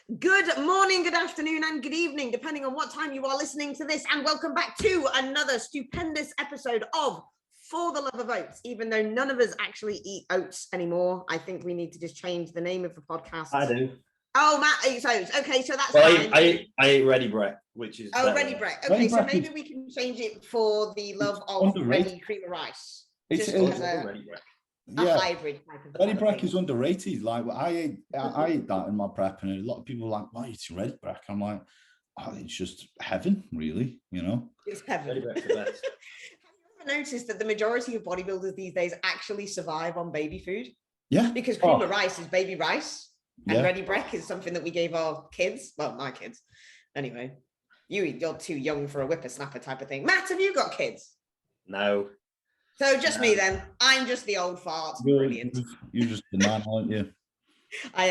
Good morning, good afternoon, and good evening, depending on what time you are listening to this. And welcome back to another stupendous episode of For the Love of Oats. Even though none of us actually eat oats anymore, I think we need to just change the name of the podcast. I do. Oh, Matt eats oats. Okay, so that's fine. I ate ready bread, which is ready bread. Okay, so maybe we can change it for the love of ready cream of rice. It's ready bread. A hybrid type of ready bread is underrated. Like I ate that in my prep, and a lot of people are like, "Why it's ready bread?" I'm like, "Oh, it's just heaven, really." You know, it's heaven. Ready bread's the best. Have you ever noticed that the majority of bodybuilders these days actually survive on baby food? Yeah, because cream of rice is baby rice, and ready bread is something that we gave our kids. Well, my kids, anyway. You're too young for a whippersnapper type of thing. Matt, have you got kids? No. So just me then. I'm just the old fart. Brilliant. You're just the man, aren't you? I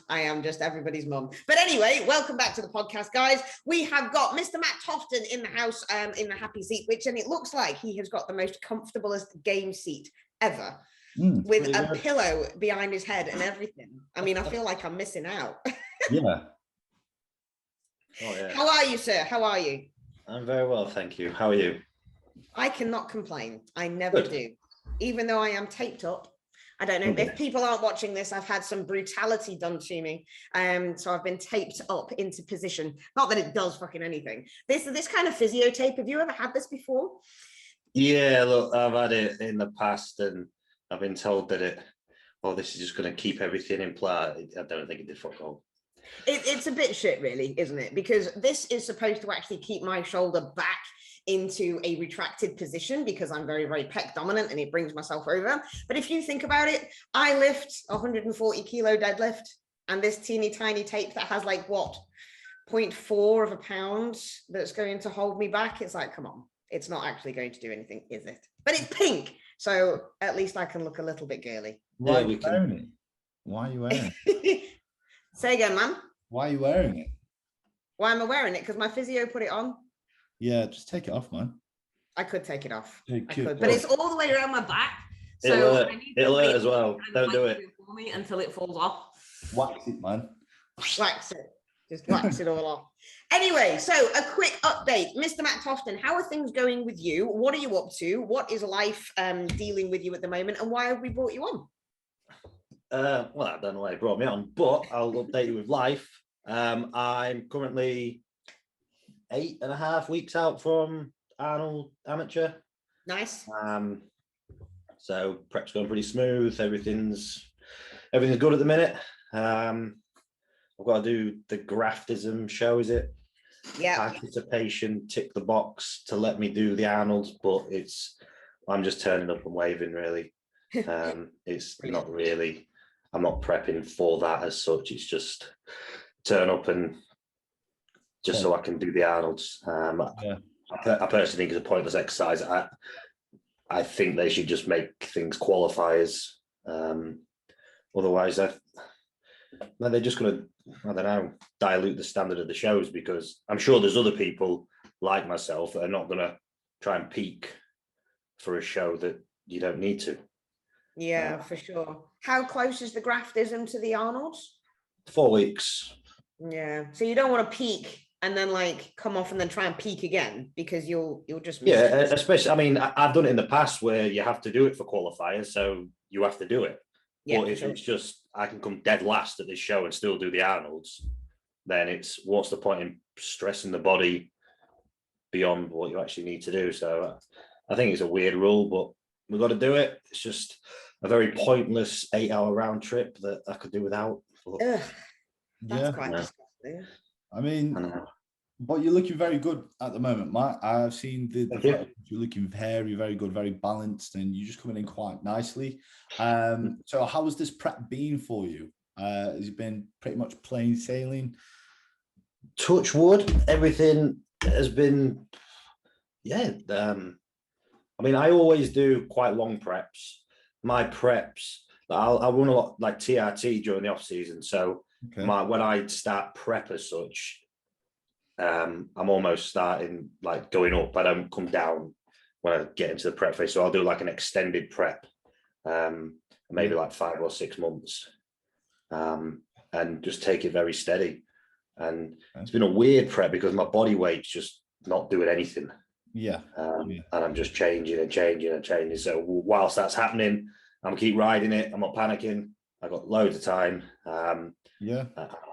am just everybody's mum. But anyway, welcome back to the podcast, guys. We have got Mr. Matt Tofton in the house, in the happy seat, and it looks like he has got the most comfortablest game seat ever, with a pillow behind his head and everything. I mean, I feel like I'm missing out. Yeah. Oh, yeah. How are you, sir? How are you? I'm very well, thank you. How are you? I cannot complain. I never do. Even though I am taped up. I don't know. If people aren't watching this, I've had some brutality done to me. So I've been taped up into position. Not that it does fucking anything. This kind of physio tape, have you ever had this before? Yeah, look, I've had it in the past and I've been told that this is just going to keep everything in place. I don't think it did fuck all. It's a bit shit, really, isn't it? Because this is supposed to actually keep my shoulder back into a retracted position because I'm very, very pec dominant and it brings myself over. But if you think about it, I lift 140 kilo deadlift and this teeny tiny tape that has like what, 0.4 of a pound that's going to hold me back. It's like, come on, it's not actually going to do anything, is it? But it's pink. So at least I can look a little bit girly. Why are you wearing it? Why are you wearing it? Say again, man. Why are you wearing it? Why am I wearing it? Because my physio put it on. Yeah, just take it off, man. I could take it off. I could, but it's all the way around my back. So it'll hurt as well. Don't do it. For me until it falls off. Wax it, man. Wax it. Just wax it all off. Anyway, so a quick update. Mr. Matt Tofton, how are things going with you? What are you up to? What is life dealing with you at the moment? And why have we brought you on? Well, I don't know why you brought me on, but I'll update you with life. I'm currently 8.5 weeks out from Arnold Amateur. Nice. So prep's going pretty smooth. Everything's good at the minute. I've got to do the graftism show, is it? Yeah. Participation, tick the box to let me do the Arnold, but I'm just turning up and waving, really. It's not really, I'm not prepping for that as such. It's just turn up and just so I can do the Arnolds. I personally think it's a pointless exercise. I think they should just make things qualifiers. Otherwise, they're just going to, I don't know, dilute the standard of the shows, because I'm sure there's other people like myself that are not going to try and peak for a show that you don't need to. Yeah, for sure. How close is the graftism to the Arnolds? 4 weeks. Yeah. So you don't want to peak and then like come off and then try and peak again, because you'll just miss it. Especially, I mean, I've done it in the past where you have to do it for qualifiers, so you have to do it. Yeah, but if it's just I can come dead last at this show and still do the Arnolds, then what's the point in stressing the body beyond what you actually need to do? So I think it's a weird rule, but we've got to do it. It's just a very pointless 8-hour round trip that I could do without. That's quite disgusting. I mean, but you're looking very good at the moment, Matt. I've seen you're looking very, very good, very balanced, and you're just coming in quite nicely. So how has this prep been for you? Has it been pretty much plain sailing? Touch wood, everything has been, I mean, I always do quite long preps. My preps, I'll run a lot like TRT during the off season. So when I start prep as such, I'm almost starting like going up. I don't come down when I get into the prep phase. So I'll do like an extended prep, maybe like 5 or 6 months, and just take it very steady. And it's been a weird prep because my body weight's just not doing anything. Yeah. And I'm just changing and changing and changing. So whilst that's happening, I'm keep riding it. I'm not panicking. I got loads of time. And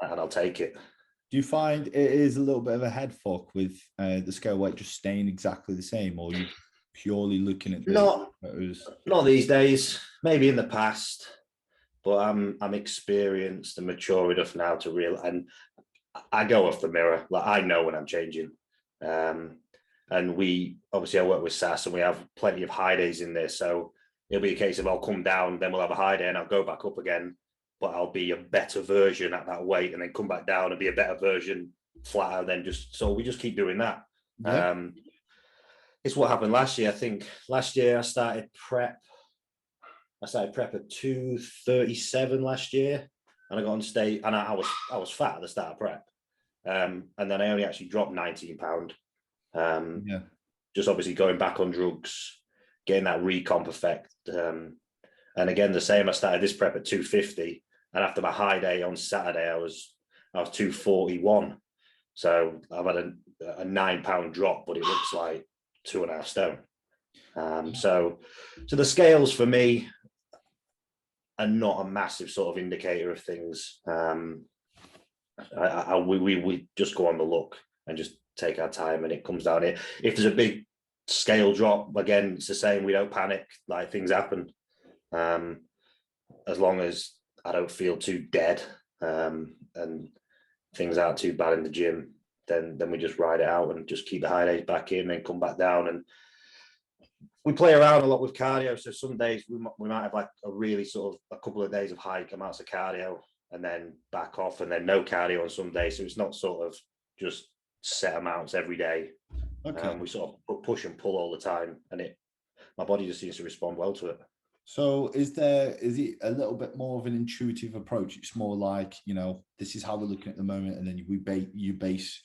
I'll take it. Do you find it is a little bit of a head fuck with the scale weight just staying exactly the same, or are you purely looking at not these days? Maybe in the past, but I'm experienced and mature enough now to realize, and I go off the mirror. Like, I know when I'm changing. And we obviously, I work with SAS, and we have plenty of high days in there. So it'll be a case of I'll come down, then we'll have a high day, and I'll go back up again. But I'll be a better version at that weight, and then come back down and be a better version flatter. Then so we just keep doing that. Yeah. It's what happened last year. I think last year I started prep at 237 last year, and I got on stage, and I was fat at the start of prep, and then I only actually dropped 19 pound. Just obviously going back on drugs, getting that recomp effect, and again the same. I started this prep at 250. And after my high day on Saturday, I was 241. So I've had a 9 pound drop, but it looks like 2.5 stone. So the scales for me are not a massive sort of indicator of things. We just go on the look and just take our time, and it comes down here. If there's a big scale drop, again, it's the same. We don't panic. Like, things happen. As long as I don't feel too dead, and things aren't too bad in the gym, then we just ride it out and just keep the high days back in and come back down. And we play around a lot with cardio. So some days we might have like a really sort of a couple of days of high amounts of cardio, and then back off, and then no cardio on some days. So it's not sort of just set amounts every day. Okay. We sort of push and pull all the time, and my body just seems to respond well to it. So is it a little bit more of an intuitive approach? It's more like, this is how we're looking at the moment, and then you base,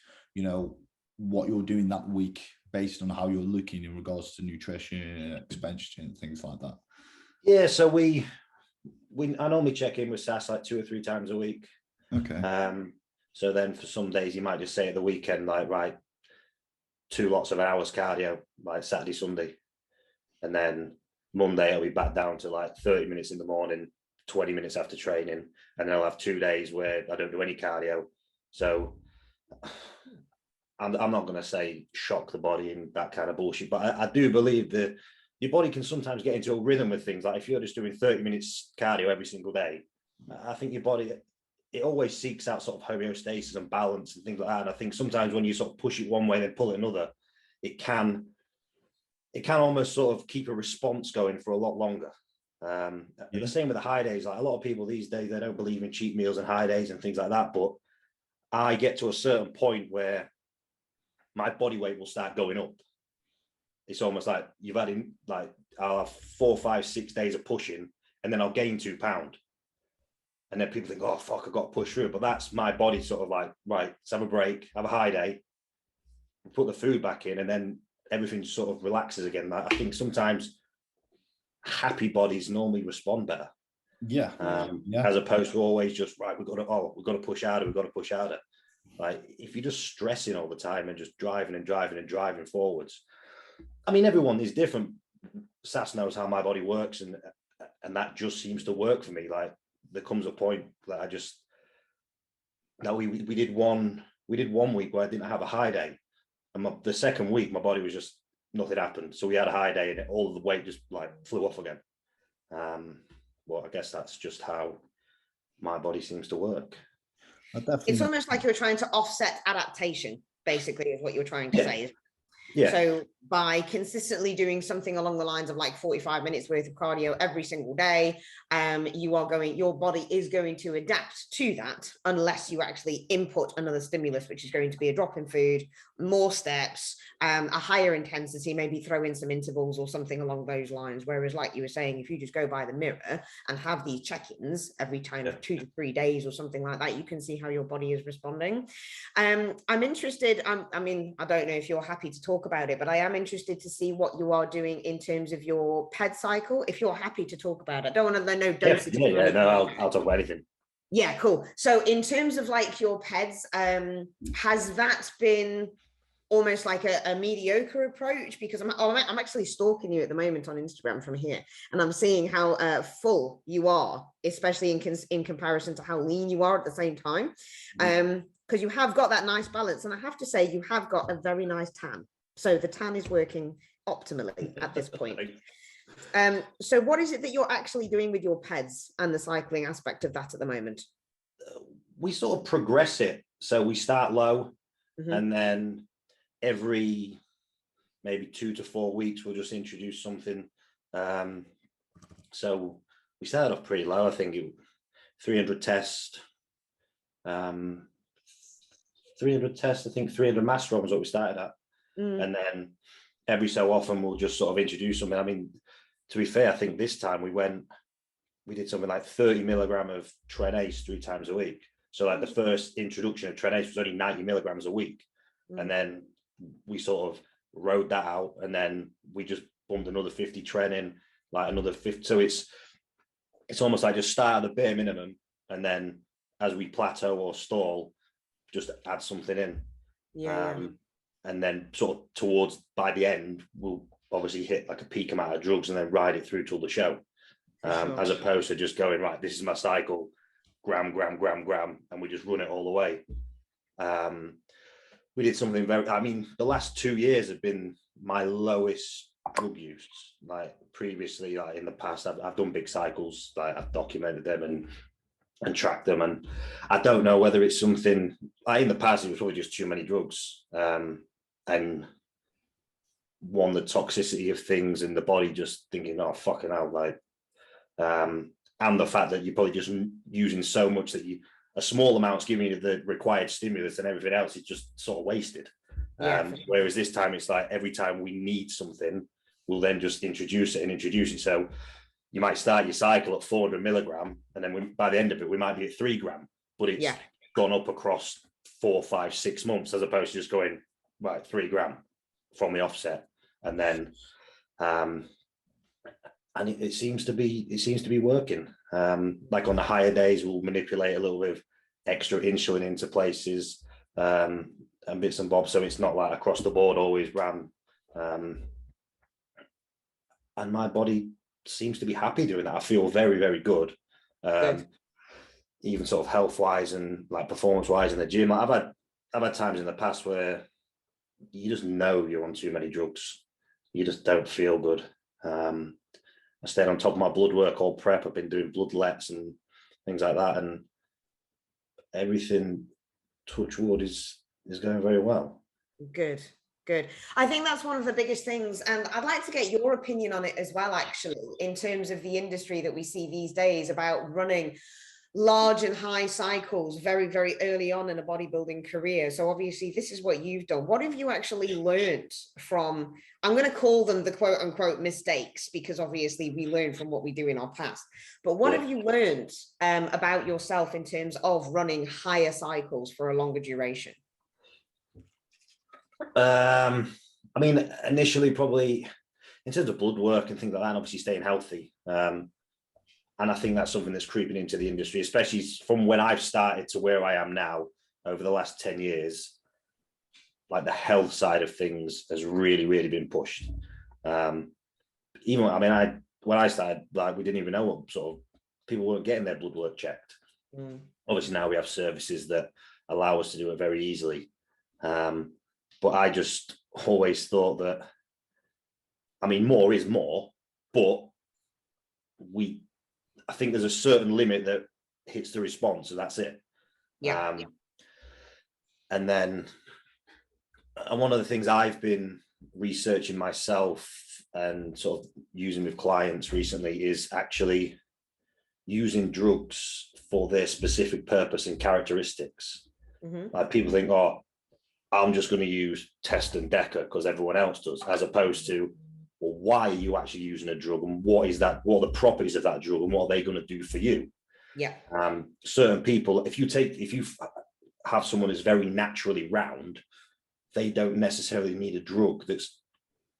what you're doing that week based on how you're looking in regards to nutrition, expenditure, and things like that. Yeah. So I normally check in with SAS like 2 or 3 times a week. Okay. So then for some days you might just say at the weekend, like, right, 2 lots of hours cardio, like Saturday, Sunday, and then Monday I'll be back down to like 30 minutes in the morning, 20 minutes after training, and then I'll have 2 days where I don't do any cardio. So I'm not going to say shock the body and that kind of bullshit, but I do believe that your body can sometimes get into a rhythm with things. Like if you're just doing 30 minutes cardio every single day, I think your body, it always seeks out sort of homeostasis and balance and things like that. And I think sometimes when you sort of push it one way and then pull it another, it can almost sort of keep a response going for a lot longer. The same with the high days. Like a lot of people these days, they don't believe in cheat meals and high days and things like that. But I get to a certain point where my body weight will start going up. It's almost like you've had in, like, I'll have 4, 5, 6 days of pushing, and then I'll gain 2 pounds. And then people think, oh, fuck, I've got to push through it. But that's my body sort of like, right, let's have a break, have a high day, put the food back in, and then everything sort of relaxes again. I think sometimes happy bodies normally respond better. Yeah. As opposed to always just, right, we've got to push harder. Like if you're just stressing all the time and just driving forwards. I mean, everyone is different. SAS knows how my body works, and that just seems to work for me. Like there comes a point that we did one week where I didn't have a high day. And the second week, my body was just, nothing happened. So we had a high day, and all of the weight just like flew off again. Well, I guess that's just how my body seems to work. It's almost like you're trying to offset adaptation, basically, is what you're trying to say. Yeah. So by consistently doing something along the lines of like 45 minutes worth of cardio every single day, your body is going to adapt to that unless you actually input another stimulus, which is going to be a drop in food, more steps, a higher intensity, maybe throw in some intervals or something along those lines. Whereas like you were saying, if you just go by the mirror and have these check-ins every time of 2 to 3 days or something like that, you can see how your body is responding. I'm interested, I mean, I don't know if you're happy to talk about it, but I am interested to see what you are doing in terms of your PED cycle, if you're happy to talk about it. I don't want to know dosage. No, I'll talk about anything. Yeah, cool. So in terms of like your PEDs, has that been almost like a mediocre approach? Because I'm actually stalking you at the moment on Instagram from here, and I'm seeing how full you are, especially in comparison to how lean you are at the same time. Because you have got that nice balance, and I have to say you have got a very nice tan. So the tan is working optimally at this point. So what is it that you're actually doing with your PEDs and the cycling aspect of that at the moment? We sort of progress it. So we start low, and then every maybe 2 to 4 weeks, we'll just introduce something. So we started off pretty low. I think 300 test, 300 tests. I think 300 mass run was what we started at. And then every so often we'll just sort of introduce something. I mean, to be fair, I think this time we did something like 30 milligram of Tren-Ace 3 times a week. So like the first introduction of Tren-Ace was only 90 milligrams a week. And then we sort of rode that out, and then we just bumped another 50 Tren in, like another 50. So it's almost like just start at the bare minimum, and then as we plateau or stall, just add something in. And then sort of towards, by the end, we'll obviously hit like a peak amount of drugs and then ride it through till the show. As opposed to just going, right, this is my cycle, gram, and we just run it all the way. We did something the last 2 years have been my lowest drug use. Like previously, like in the past, I've done big cycles, like I've documented them and tracked them. And I don't know whether it's something, like in the past, it was probably just too many drugs. And one, the toxicity of things in the body, just thinking, oh, fucking hell, like, and the fact that you're probably just using so much that a small amount's giving you the required stimulus, and everything else is just sort of wasted. Whereas this time it's like every time we need something, we'll then just introduce it. So you might start your cycle at 400 milligram, and then by the end of it, we might be at 3 gram, but it's gone up across 4, 5, 6 months, as opposed to just going, right, 3 gram from the offset. And then, and it seems to be working. Like on the higher days, we'll manipulate a little bit of extra insulin into places, and bits and bobs. So it's not like across the board always ran. And my body seems to be happy doing that. I feel very, very good. Even sort of health wise and like performance wise in the gym. I've had times in the past where you just know you're on too many drugs. You just don't feel good. I stayed on top of my blood work all prep. I've been doing bloodlets and things like that, and everything, touch wood, is going very well. Good. I think that's one of the biggest things, and I'd like to get your opinion on it as well, actually, in terms of the industry that we see these days about running large and high cycles very, very early on in a bodybuilding career. So obviously this is what you've done. What have you actually learned from, I'm going to call them the quote unquote mistakes, because obviously we learn from what we do in our past, but what have you learned about yourself in terms of running higher cycles for a longer duration? I mean, initially probably in terms of blood work and things like that, and obviously staying healthy. And I think that's something that's creeping into the industry, especially from when I've started to where I am now over the last 10 years. Like the health side of things has really, really been pushed. When I started, like we didn't even know what sort of people weren't getting their blood work checked. Obviously now we have services that allow us to do it very easily. But I just always thought that, I mean, more is more, but I think there's a certain limit that hits the response, and that's it. And then one of the things I've been researching myself and sort of using with clients recently is actually using drugs for their specific purpose and characteristics. Like people think, oh, I'm just going to use Test and Deca because everyone else does, as opposed to, well, why are you actually using a drug, and what are the properties of that drug, and what are they going to do for you? Certain people, if you have someone who's very naturally round, they don't necessarily need a drug that's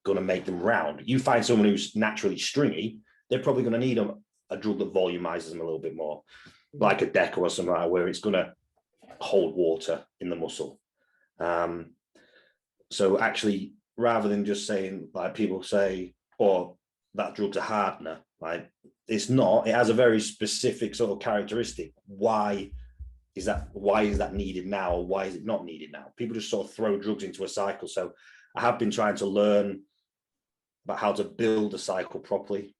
going to make them round. You find someone who's naturally stringy, they're probably going to need a drug that volumizes them a little bit more. like a deck or something like that, where it's going to hold water in the muscle. So actually, rather than just saying, like people say, oh, that drug's a hardener, like it's not. It has a very specific sort of characteristic. Why is that needed now, or why is it not needed now? People just sort of throw drugs into a cycle. So I have been trying to learn about how to build a cycle properly.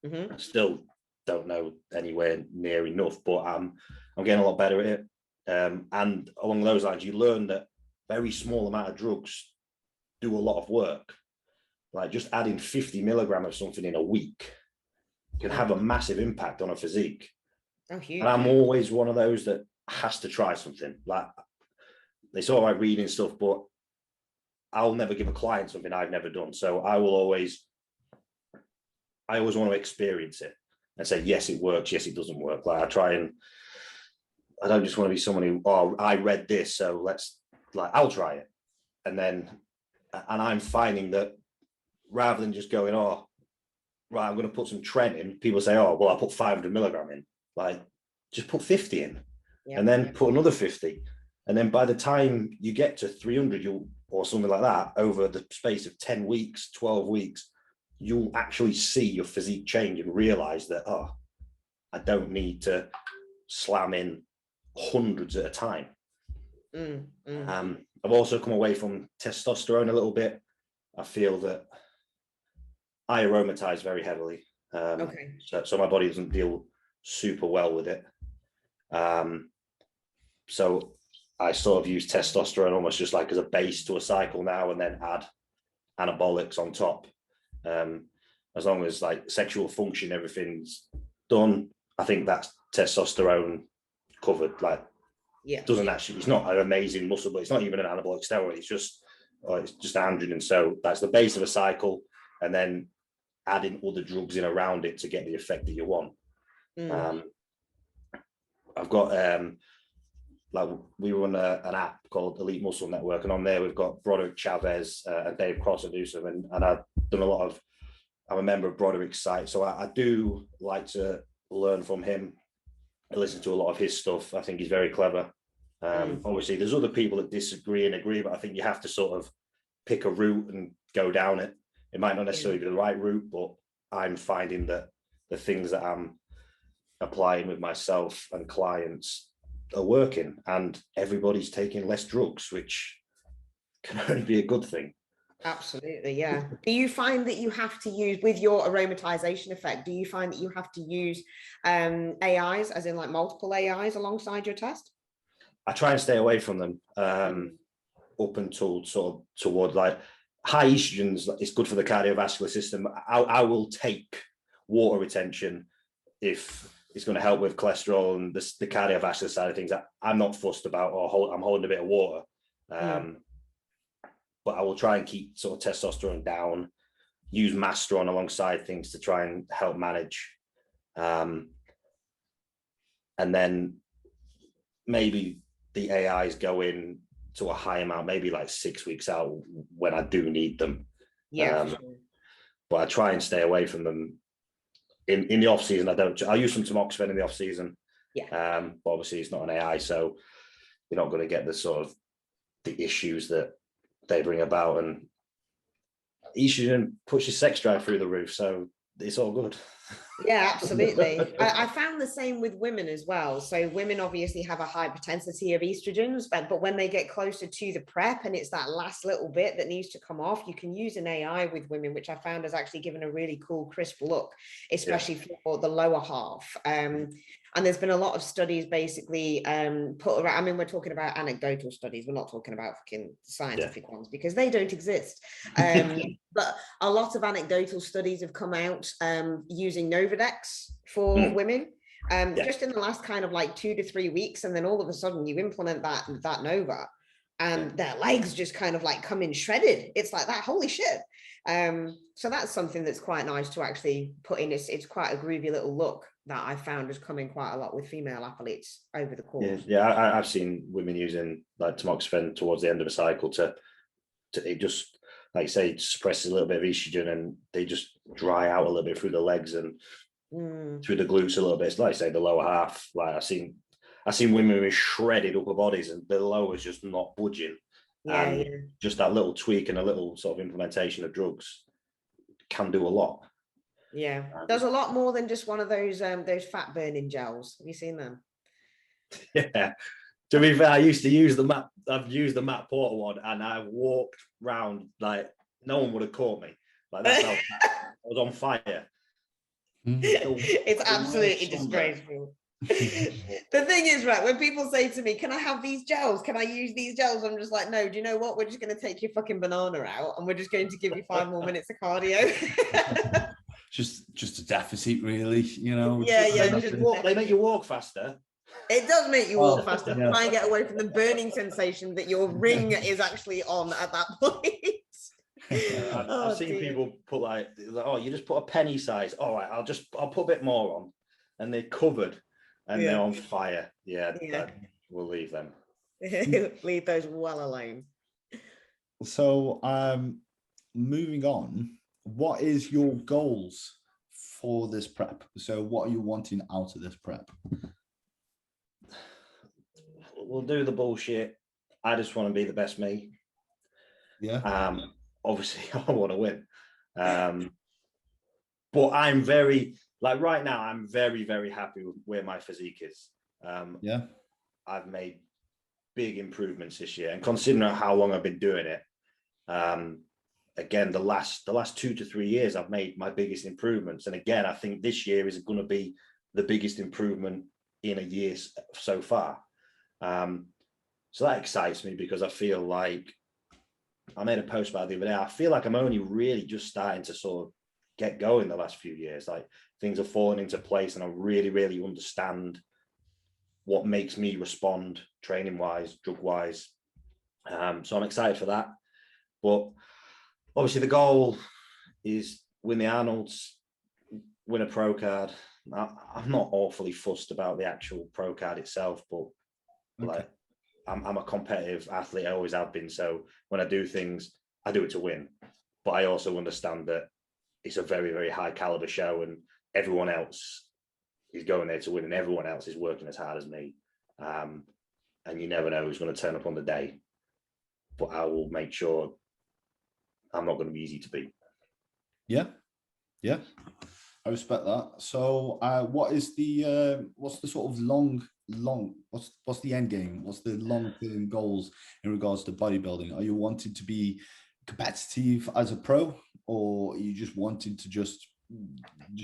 I still don't know anywhere near enough, but I'm getting a lot better at it. And along those lines, you learn that very small amount of drugs do a lot of work. Like just adding 50 milligrams of something in a week can have a massive impact on a physique. Oh, huge. And I'm always one of those that has to try something. Like it's all right reading stuff, but I'll never give a client something I've never done. So I always want to experience it and say, yes, it works. Yes, it doesn't work. Like I don't just want to be someone who, oh, I read this, so I'll try it. And I'm finding that rather than just going, oh, right, I'm going to put some Trent in, people say, oh, well, I put 500 milligram in. Like, just put 50 in, and then put another 50. And then by the time you get to 300, or something like that, over the space of 10 weeks, 12 weeks, you'll actually see your physique change and realize that, oh, I don't need to slam in hundreds at a time. I've also come away from testosterone a little bit. I feel that I aromatize very heavily. So my body doesn't deal super well with it. So I sort of use testosterone almost just like as a base to a cycle now, and then add anabolics on top. As long as like sexual function, everything's done, I think that's testosterone covered. Like, doesn't actually, it's not an amazing muscle, but it's not even an anabolic steroid. It's just androgen. So that's the base of a cycle, and then adding other drugs in around it to get the effect that you want. I've got like we run an app called Elite Muscle Network, and on there we've got Broderick Chavez and Dave Cross who do some, and I've done I'm a member of Broderick's site, so I do like to learn from him. I listen to a lot of his stuff. I think he's very clever. Obviously, there's other people that disagree and agree, but I think you have to sort of pick a route and go down it. It might not necessarily be the right route, but I'm finding that the things that I'm applying with myself and clients are working, and everybody's taking less drugs, which can only be a good thing. Absolutely, yeah. Do you find that you have to use, with your aromatization effect, do you find that you have to use AIs, as in like multiple AIs alongside your test? I try and stay away from them up until sort of toward like high estrogens. It's good for the cardiovascular system. I will take water retention if it's going to help with cholesterol and the cardiovascular side of things. I'm not fussed about, or I'm holding a bit of water. But I will try and keep sort of testosterone down, use Masteron alongside things to try and help manage. And then maybe the AIs go in to a high amount, maybe like 6 weeks out when I do need them. Sure. But I try and stay away from them in the off season. I use some tamoxifen in the off season. But obviously it's not an AI, so you're not going to get the sort of the issues that they bring about, and estrogen pushes sex drive through the roof, so it's all good. Yeah, absolutely. I found the same with women as well. So women obviously have a high propensity of estrogens, but when they get closer to the prep and it's that last little bit that needs to come off, you can use an AI with women, which I found has actually given a really cool, crisp look, especially for the lower half. And there's been a lot of studies basically put around. I mean, we're talking about anecdotal studies. We're not talking about fucking scientific ones, because they don't exist. But a lot of anecdotal studies have come out using Novadex for women just in the last kind of like 2 to 3 weeks. And then all of a sudden you implement that Nova and their legs just kind of like come in shredded. It's like that, holy shit. So that's something that's quite nice to actually put in. It's quite a groovy little look that I found has come in quite a lot with female athletes over the course. I've seen women using like tamoxifen towards the end of a cycle to it just, like you say, suppresses a little bit of estrogen, and they just dry out a little bit through the legs, and through the glutes a little bit. It's like I say, the lower half. Like I've seen women with shredded upper bodies and the lower is just not budging. And just that little tweak and a little sort of implementation of drugs can do a lot. Yeah, there's a lot more than just one of those fat burning gels. Have you seen them? Yeah. To be fair, I've used the Matt Porter one, and I walked round like no one would have caught me. Like that's how I was on fire. It's absolutely disgraceful. The thing is, right, when people say to me, can I have these gels? Can I use these gels? I'm just like, no, do you know what? We're just going to take your fucking banana out and we're just going to give you 5 more minutes of cardio. just a deficit, really, you know. They make you walk faster. It does make you walk faster. Yeah. Try and get away from the burning sensation that your ring is actually on at that point. I've seen people put like, oh, you just put a penny size. All right, I'll put a bit more on, and they're covered and they're on fire. We'll leave them. Leave those well alone. So, moving on, what is your goals for this prep? So, what are you wanting out of this prep? We'll do the bullshit. I just want to be the best me. Yeah. Obviously, I want to win. But I'm very, like right now, I'm very, very happy with where my physique is. I've made big improvements this year, and considering how long I've been doing it, again, the last 2 to 3 years, I've made my biggest improvements. And again, I think this year is going to be the biggest improvement in a year so far. So that excites me because I feel like I made a post about it the other day. I feel like I'm only really just starting to sort of get going the last few years. Like things are falling into place and I really, really understand what makes me respond training wise, drug wise. So I'm excited for that. But obviously the goal is win the Arnold's, win a pro card. I'm not awfully fussed about the actual pro card itself, but like I'm a competitive athlete. I always have been. So when I do things, I do it to win. But I also understand that it's a very, very high caliber show and everyone else is going there to win and everyone else is working as hard as me. And you never know who's going to turn up on the day. But I will make sure I'm not going to be easy to beat. Yeah. I respect that. So what's the sort of what's the end game? What's the long-term goals in regards to bodybuilding? Are you wanting to be competitive as a pro, or are you just wanting to just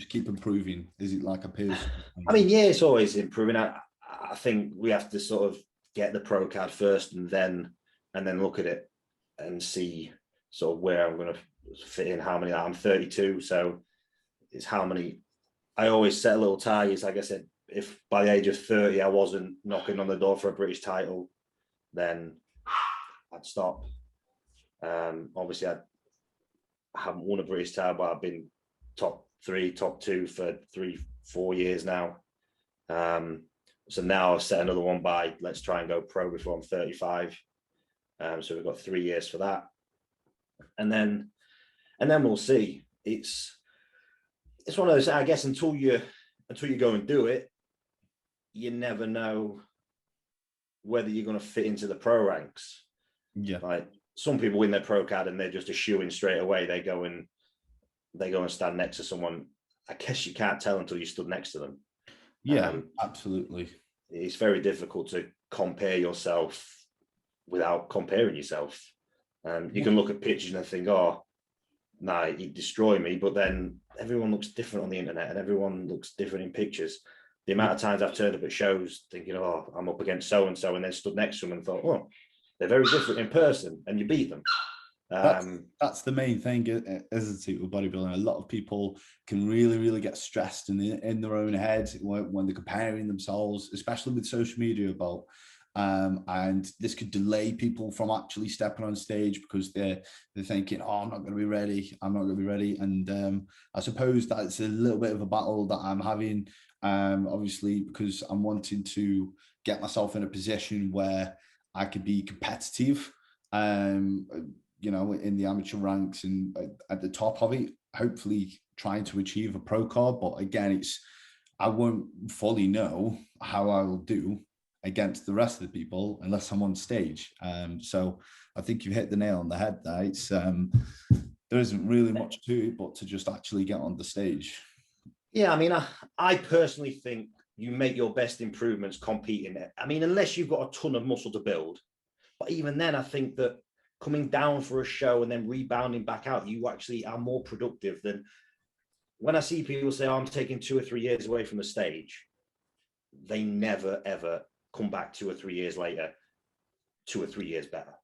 keep improving? Is it like a pace? I mean, yeah, it's always improving. I think we have to sort of get the pro card first and then look at it and see sort of where I'm going to fit in, how many. I'm 32, so it's how many. I always set a little targets. Like I said, if by the age of 30 I wasn't knocking on the door for a British title, then I'd stop. Obviously, I haven't won a British title, but I've been top 3, top 2 for 3-4 years now. So now I've set another one by let's try and go pro before I'm 35. So we've got 3 years for that, and then we'll see. It's one of those, I guess, until you go and do it, you never know whether you're going to fit into the pro ranks. Yeah. Like some people win their pro card and they're just a shoo-in straight away. They go and stand next to someone. I guess you can't tell until you stood next to them. Yeah, absolutely. It's very difficult to compare yourself without comparing yourself. You can look at pictures and think, oh, nah, he'd destroy me. But then everyone looks different on the internet and everyone looks different in pictures. The amount of times I've turned up at shows thinking, oh, I'm up against so-and-so, and then stood next to them and thought, oh, they're very different in person, and you beat them. That's the main thing, isn't it, with bodybuilding? A lot of people can really, really get stressed in their own head when they're comparing themselves, especially with social media about. And this could delay people from actually stepping on stage because they're thinking, oh, I'm not going to be ready. And I suppose that's a little bit of a battle that I'm having, obviously, because I'm wanting to get myself in a position where I could be competitive, in the amateur ranks and at the top of it, hopefully trying to achieve a pro card. But again, I won't fully know how I will do against the rest of the people unless I'm on stage. So I think you've hit the nail on the head there. It's there isn't really much to it but to just actually get on the stage. Yeah, I mean, I personally think you make your best improvements competing. I mean, unless you've got a ton of muscle to build. But even then, I think that coming down for a show and then rebounding back out, you actually are more productive than when I see people say, oh, I'm taking 2 or 3 years away from the stage. They never, ever come back 2 or 3 years later, 2 or 3 years better.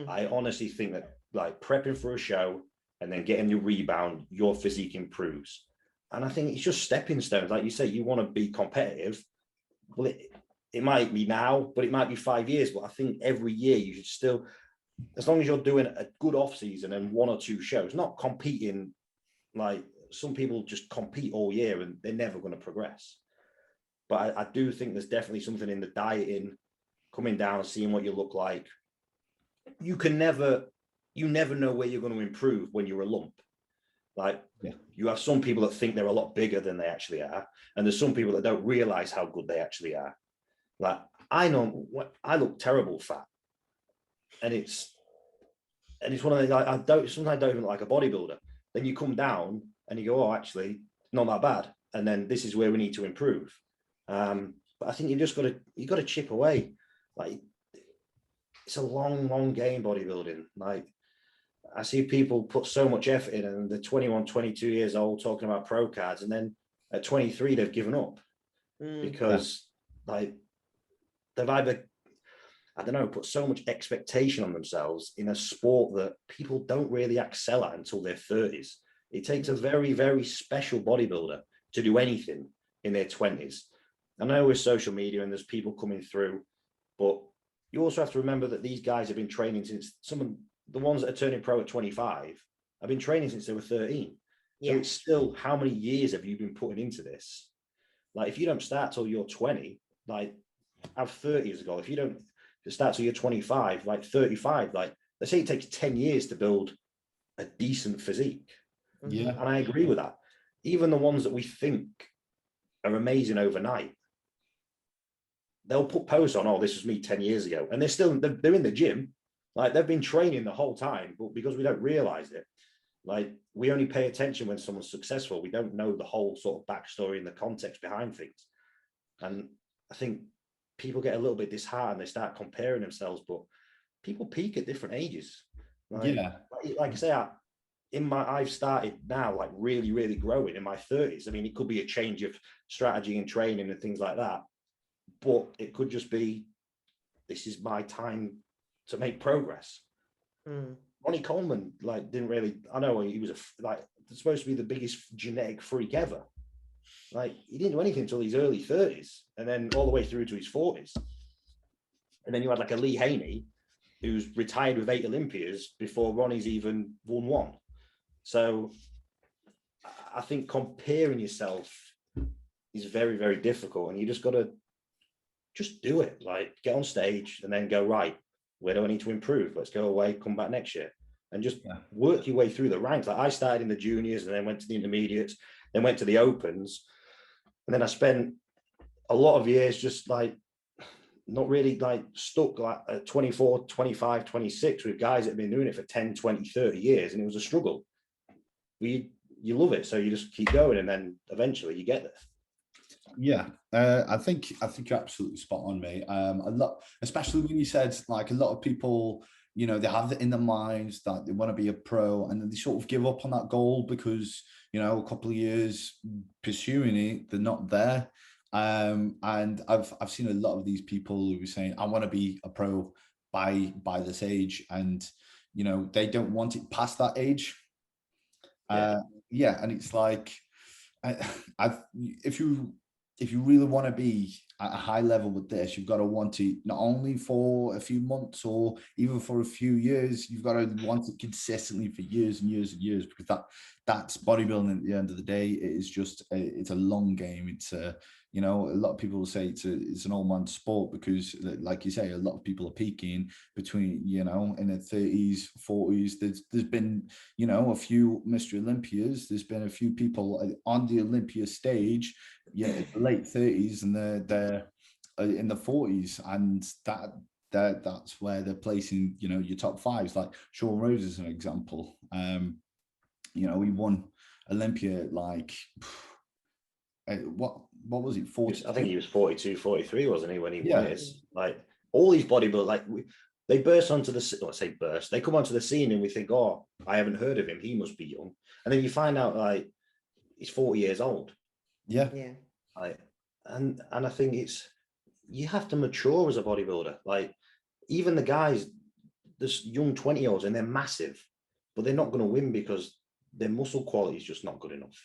I honestly think that like prepping for a show and then getting your rebound, your physique improves. And I think it's just stepping stones. Like you say, you want to be competitive. Well, it might be now, but it might be 5 years. But I think every year you should still, as long as you're doing a good off season and 1 or 2 shows, not competing. Like some people just compete all year and they're never going to progress. But I do think there's definitely something in the dieting, coming down, seeing what you look like. You never know where you're going to improve when you're a lump. Like you have some people that think they're a lot bigger than they actually are. And there's some people that don't realize how good they actually are. Like I know I look terrible fat. And it's one of the, sometimes I don't even look like a bodybuilder. Then you come down and you go, oh, actually not that bad. And then this is where we need to improve. But I think you got to chip away. Like it's a long game, bodybuilding. Like I see people put so much effort in and they're 21, 22 years old talking about pro cards. And then at 23, they've given up because like they've either, I don't know, put so much expectation on themselves in a sport that people don't really excel at until their 30s. It takes a very, very special bodybuilder to do anything in their 20s. I know with social media and there's people coming through, but you also have to remember that these guys have been training since some of the ones that are turning pro at 25 have been training since they were 13. Yeah. So it's still, how many years have you been putting into this? Like if you don't start till you're 20, like have 30 as a goal. If you don't start till you're 25, like 35, like let's say it takes 10 years to build a decent physique. Yeah. And I agree with that. Even the ones that we think are amazing overnight, they'll put posts on, oh, this was me 10 years ago. And they're in the gym. Like they've been training the whole time, but because we don't realize it, like we only pay attention when someone's successful. We don't know the whole sort of backstory and the context behind things. And I think people get a little bit disheartened. They start comparing themselves, but people peak at different ages. Like I say, I've started now, like really, really growing in my 30s. I mean, it could be a change of strategy and training and things like that, but it could just be, this is my time to make progress. Ronnie Coleman, like, didn't really, I know he was supposed to be the biggest genetic freak ever. Like, he didn't do anything until his early 30s and then all the way through to his 40s. And then you had like a Lee Haney who's retired with 8 Olympias before Ronnie's even won 1. So I think comparing yourself is very, very difficult. And you just got to just do it. Like, get on stage and then go, right, where do I need to improve? Let's go away, come back next year. And just work your way through the ranks. Like I started in the juniors and then went to the intermediates, then went to the opens. And then I spent a lot of years just like not really like stuck like at 24, 25, 26 with guys that have been doing it for 10, 20, 30 years. And it was a struggle. You love it. So you just keep going and then eventually you get there. Yeah, I think you're absolutely spot on, mate. A lot, especially when you said like a lot of people, you know, they have it in their minds that they want to be a pro, and then they sort of give up on that goal because, you know, a couple of years pursuing it, they're not there. And I've seen a lot of these people who are saying, I want to be a pro by this age, and you know, they don't want it past that age. And it's like, if you really want to be at a high level with this, you've got to want it not only for a few months or even for a few years. You've got to want it consistently for years and years and years, because that's bodybuilding at the end of the day. It is just it's a long game. It's You know, a lot of people will say it's an old man sport because, like you say, a lot of people are peaking between, you know, in their 30s, 40s. There's been, you know, a few Mr. Olympias. There's been a few people on the Olympia stage, yeah, in the late 30s, and they're in the 40s, and that's where they're placing, you know, your top fives. Like Sean Rose is an example. You know, he won Olympia like what was it? 40. I think he was 42, 43, wasn't he, when he won it? Like all these bodybuilders, like they burst onto the, let's say burst, they come onto the scene and we think, oh, I haven't heard of him, he must be young. And then you find out like he's 40 years old. Yeah. Like, and I think you have to mature as a bodybuilder. Like even the guys, this young 20-year-olds, and they're massive, but they're not going to win because their muscle quality is just not good enough.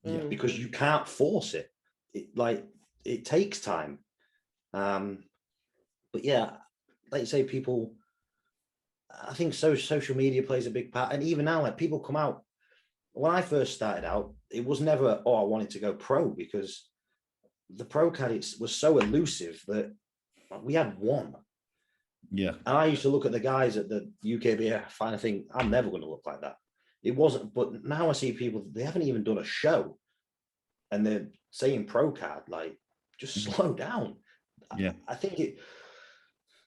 Yeah, because you can't force it. It takes time. But yeah, like you say, people, I think social media plays a big part. And even now, like people come out. When I first started out, it was never, oh, I wanted to go pro, because the pro card was so elusive that we had one. Yeah. And I used to look at the guys at the UKBF and think, I'm never going to look like that. It wasn't, but now I see people, they haven't even done a show and they're saying pro card, like, just slow down. Yeah. I think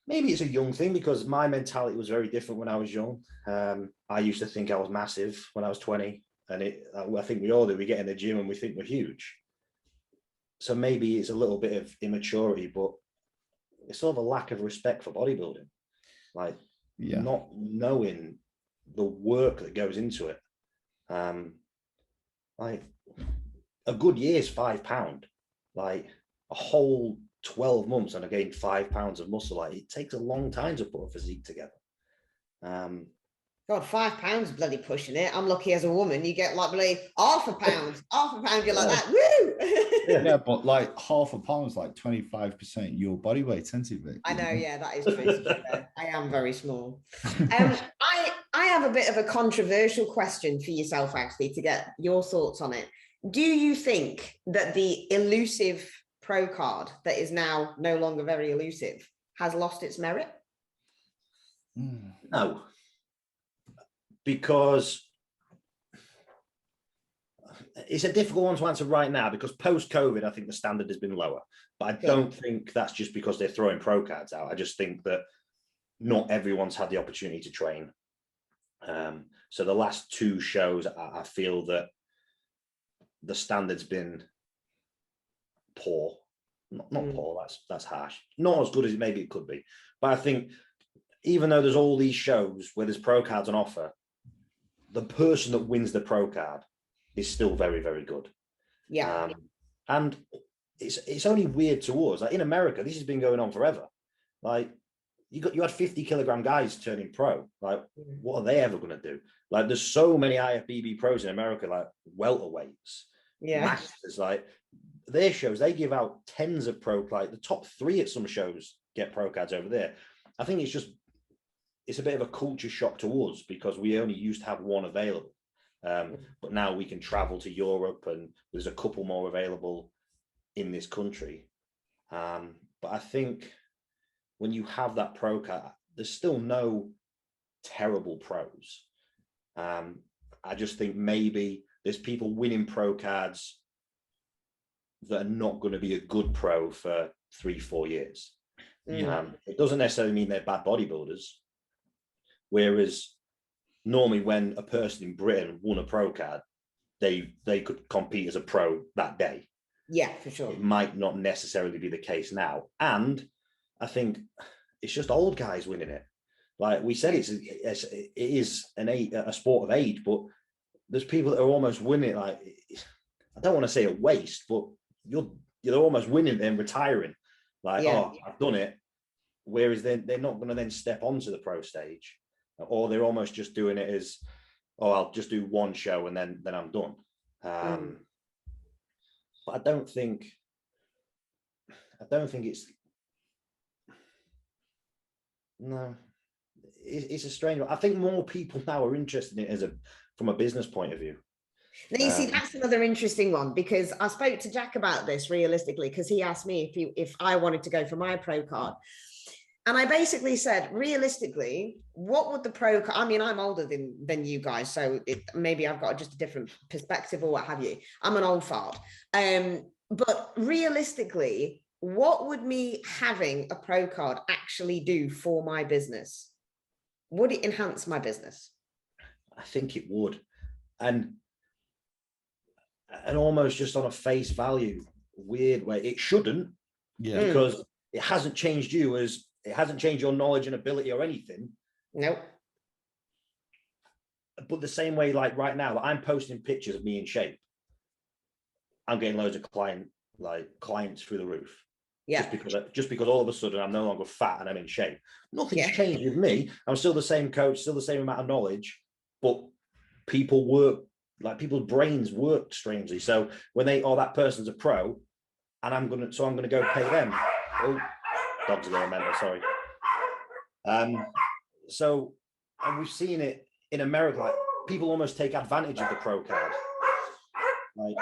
maybe it's a young thing, because my mentality was very different when I was young. I used to think I was massive when I was 20, and I think we all do. We get in the gym and we think we're huge. So maybe it's a little bit of immaturity, but it's sort of a lack of respect for bodybuilding, like not knowing the work that goes into it. Like a good year is 5 pounds, like a whole 12 months and I gained 5 pounds of muscle. Like it takes a long time to put a physique together. God, 5 pounds is bloody pushing it. I'm lucky as a woman, you get like bloody half a pound, you're like that, woo. Yeah, but like half a pound is like 25% your body weight, isn't it? I know, yeah, that is crazy. I am very small. I have a bit of a controversial question for yourself, actually, to get your thoughts on it. Do you think that the elusive pro card that is now no longer very elusive has lost its merit? No, because it's a difficult one to answer right now, because post-COVID, I think the standard has been lower. But I don't think that's just because they're throwing pro cards out. I just think that not everyone's had the opportunity to train. So the last 2 shows, I feel that the standard's been poor. Not poor, that's harsh. Not as good as maybe it could be. But I think even though there's all these shows where there's pro cards on offer, the person that wins the pro card is still very, very good. Yeah. And it's only weird to us. Like in America, this has been going on forever. Like you had 50-kilogram guys turning pro. Like, what are they ever going to do? Like, there's so many IFBB pros in America, like welterweights, masters. Like their shows, they give out tens of pro. Like the top 3 at some shows get pro cards over there. I think it's a bit of a culture shock to us, because we only used to have one available. But now we can travel to Europe and there's a couple more available in this country. But I think when you have that pro card, there's still no terrible pros. I just think maybe there's people winning pro cards that are not going to be a good pro for 3-4 years. It doesn't necessarily mean they're bad bodybuilders. Whereas normally when a person in Britain won a pro card, they could compete as a pro that day. Yeah, for sure. It might not necessarily be the case now. And I think it's just old guys winning it. Like we said, it is a sport of age, but there's people that are almost winning it. Like, I don't want to say a waste, but you're almost winning and retiring. Like, oh, I've done it. Whereas they're not going to then step onto the pro stage, or they're almost just doing it as, oh, I'll just do one show and then I'm done. But I don't think it's, no, it's a strange one. I think more people now are interested in it from a business point of view. Now, you see, that's another interesting one, because I spoke to Jack about this realistically, because he asked me if I wanted to go for my pro card. And I basically said, realistically, what would the pro card, I mean, I'm older than you guys, so maybe I've got just a different perspective or what have you. I'm an old fart. But realistically, what would me having a pro card actually do for my business? Would it enhance my business? I think it would. And almost just on a face value, weird way, it shouldn't, because it hasn't changed you, as it hasn't changed your knowledge and ability or anything. Nope. But the same way, like right now, I'm posting pictures of me in shape. I'm getting loads of clients through the roof. Yeah. Just because all of a sudden I'm no longer fat and I'm in shape. Nothing's changed with me. I'm still the same coach, still the same amount of knowledge, but people work, like people's brains work strangely. So when that person's a pro, and I'm gonna go pay them. Oh, dogs are there, mental, sorry. So, and we've seen it in America, like people almost take advantage of the pro card. Like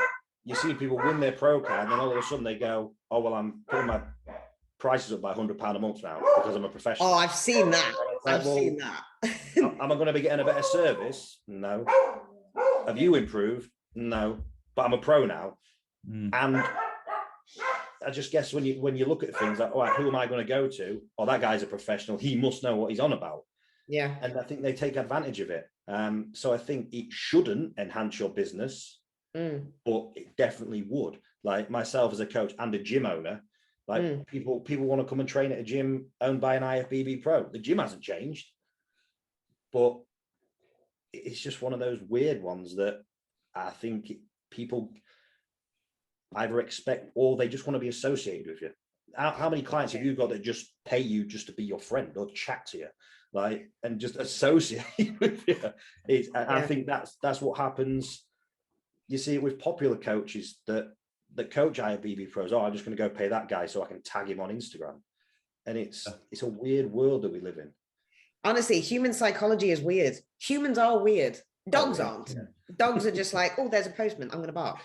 you see people win their pro card, and then all of a sudden they go, "Oh well, I'm putting my prices up by £100 a month now because I'm a professional." Oh, I've seen that. I've seen that. Am I going to be getting a better service? No. Have you improved? No. But I'm a pro now, and I just guess when you look at things like, all right, who am I going to go to? Oh, that guy's a professional. He must know what he's on about. Yeah. And I think they take advantage of it. So I think it shouldn't enhance your business, but it definitely would. Like myself as a coach and a gym owner, like people want to come and train at a gym owned by an IFBB pro. The gym hasn't changed, but it's just one of those weird ones that I think people either expect or they just want to be associated with you. How many clients have you got that just pay you just to be your friend or chat to you, like, and just associate with you? I think that's what happens. You see it with popular coaches that coach IFBB pros. Oh, I'm just going to go pay that guy so I can tag him on Instagram. And it's a weird world that we live in. Honestly, human psychology is weird. Humans are weird. Dogs aren't. Yeah. Dogs are just like, oh, there's a postman, I'm going to bark.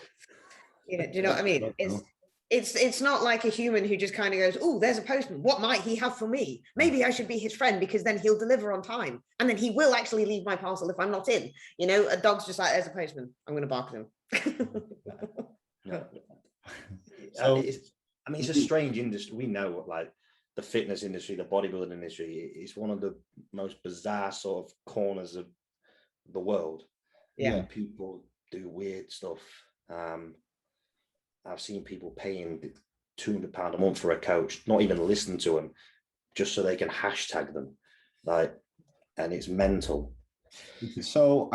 Do you know what I mean? It's not like a human who just kind of goes, oh, there's a postman. What might he have for me? Maybe I should be his friend because then he'll deliver on time. And then he will actually leave my parcel if I'm not in. You know, a dog's just like, there's a postman, I'm going to bark at him. So, it's a strange industry. We know what, like, the fitness industry, the bodybuilding industry is one of the most bizarre sort of corners of the world. Yeah. People do weird stuff. I've seen people paying £200 a month for a coach, not even listen to them, just so they can hashtag them. Like, and it's mental. So,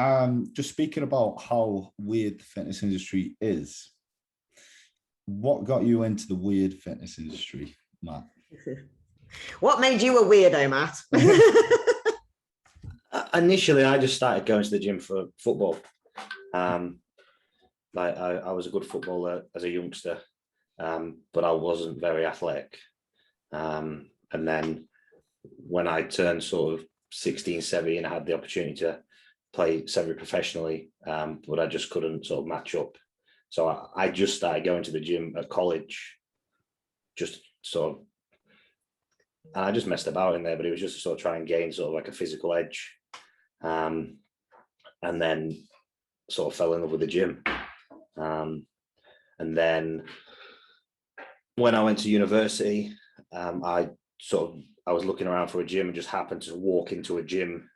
just speaking about how weird the fitness industry is, what got you into the weird fitness industry, Matt? What made you a weirdo, Matt? Initially, I just started going to the gym for football. Like I was a good footballer as a youngster, but I wasn't very athletic. And then when I turned sort of 16, 17, I had the opportunity to play semi-professionally, but I just couldn't sort of match up. So I just started going to the gym at college, just sort of, and I just messed about in there, but it was just to sort of try and gain sort of like a physical edge. And then sort of fell in love with the gym. And then when I went to university, I was looking around for a gym and just happened to walk into a gym.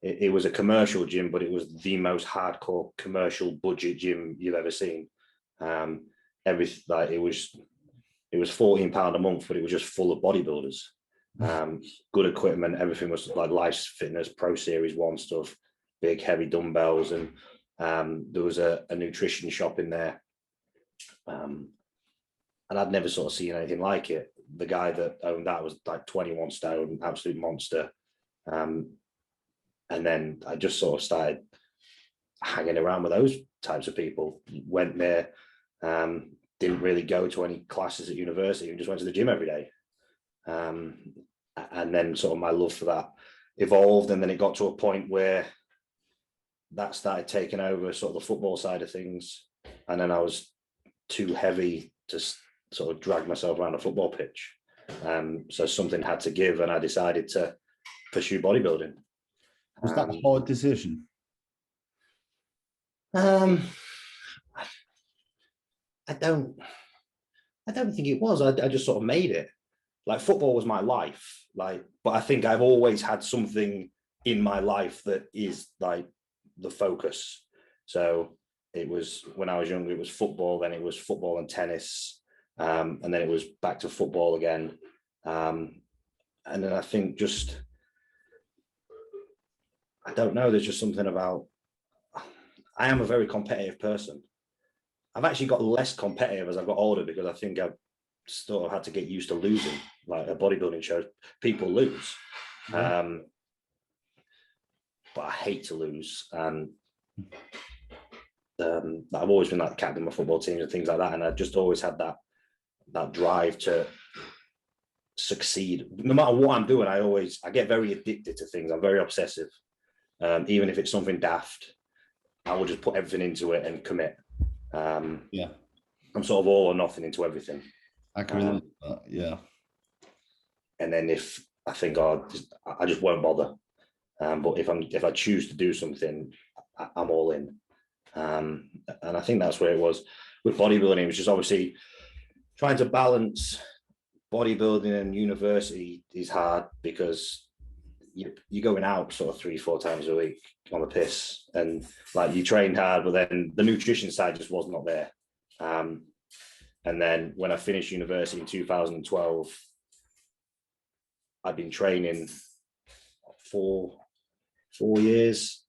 It was a commercial gym, but it was the most hardcore commercial budget gym you've ever seen. It was £14 a month, but it was just full of bodybuilders. Good equipment, everything was like Life's Fitness, Pro Series 1 stuff, big heavy dumbbells, and there was a nutrition shop in there. And I'd never sort of seen anything like it. The guy that owned that was like 21 stone, absolute monster. And then I just sort of started hanging around with those types of people. Went there, didn't really go to any classes at university, and just went to the gym every day. And then sort of my love for that evolved, and then it got to a point where that started taking over sort of the football side of things. And then I was too heavy to sort of drag myself around a football pitch. So something had to give, and I decided to pursue bodybuilding. Was that a hard decision? I don't think it was. I just sort of made it. Like, football was my life. Like, but I think I've always had something in my life that is like the focus. So it was, when I was younger, it was football, then it was football and tennis. And then it was back to football again. And then I think just, I don't know, there's just something about, I am a very competitive person. I've actually got less competitive as I got older, because I think I've sort of had to get used to losing. Like, a bodybuilding show, people lose. But I hate to lose. And I've always been like the captain of my football teams and things like that. And I just always had that drive to succeed. No matter what I'm doing, I get very addicted to things. I'm very obsessive. Even if it's something daft, I will just put everything into it and commit. Yeah. I'm sort of all or nothing into everything. I can relate to that, yeah. And then if I think, oh, I just won't bother. But if I choose to do something, I'm all in. And I think that's where it was with bodybuilding, which is obviously trying to balance bodybuilding and university is hard, because you're going out sort of 3-4 times a week on the piss, and like, you trained hard, but then the nutrition side just was not there. And then when I finished university in 2012, I'd been training for 4 years.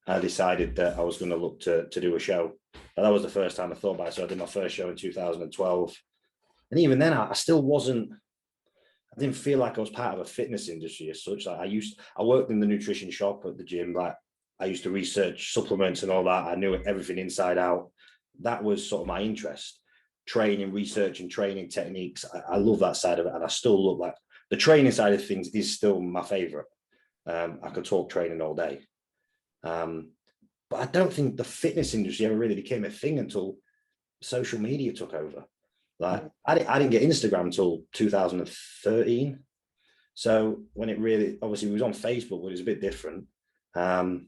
I decided that I was going to look to do a show. And that was the first time I thought about it. So I did my first show in 2012. And even then, I still wasn't, I didn't feel like I was part of a fitness industry as such. Like, I worked in the nutrition shop at the gym. Like, I used to research supplements and all that. I knew everything inside out. That was sort of my interest. Training, researching, training techniques. I love that side of it. And I still look like the training side of things is still my favorite. I could talk training all day. But I don't think the fitness industry ever really became a thing until social media took over. Like, I didn't get Instagram until 2013. So when it really, obviously, it was on Facebook, but it was a bit different. And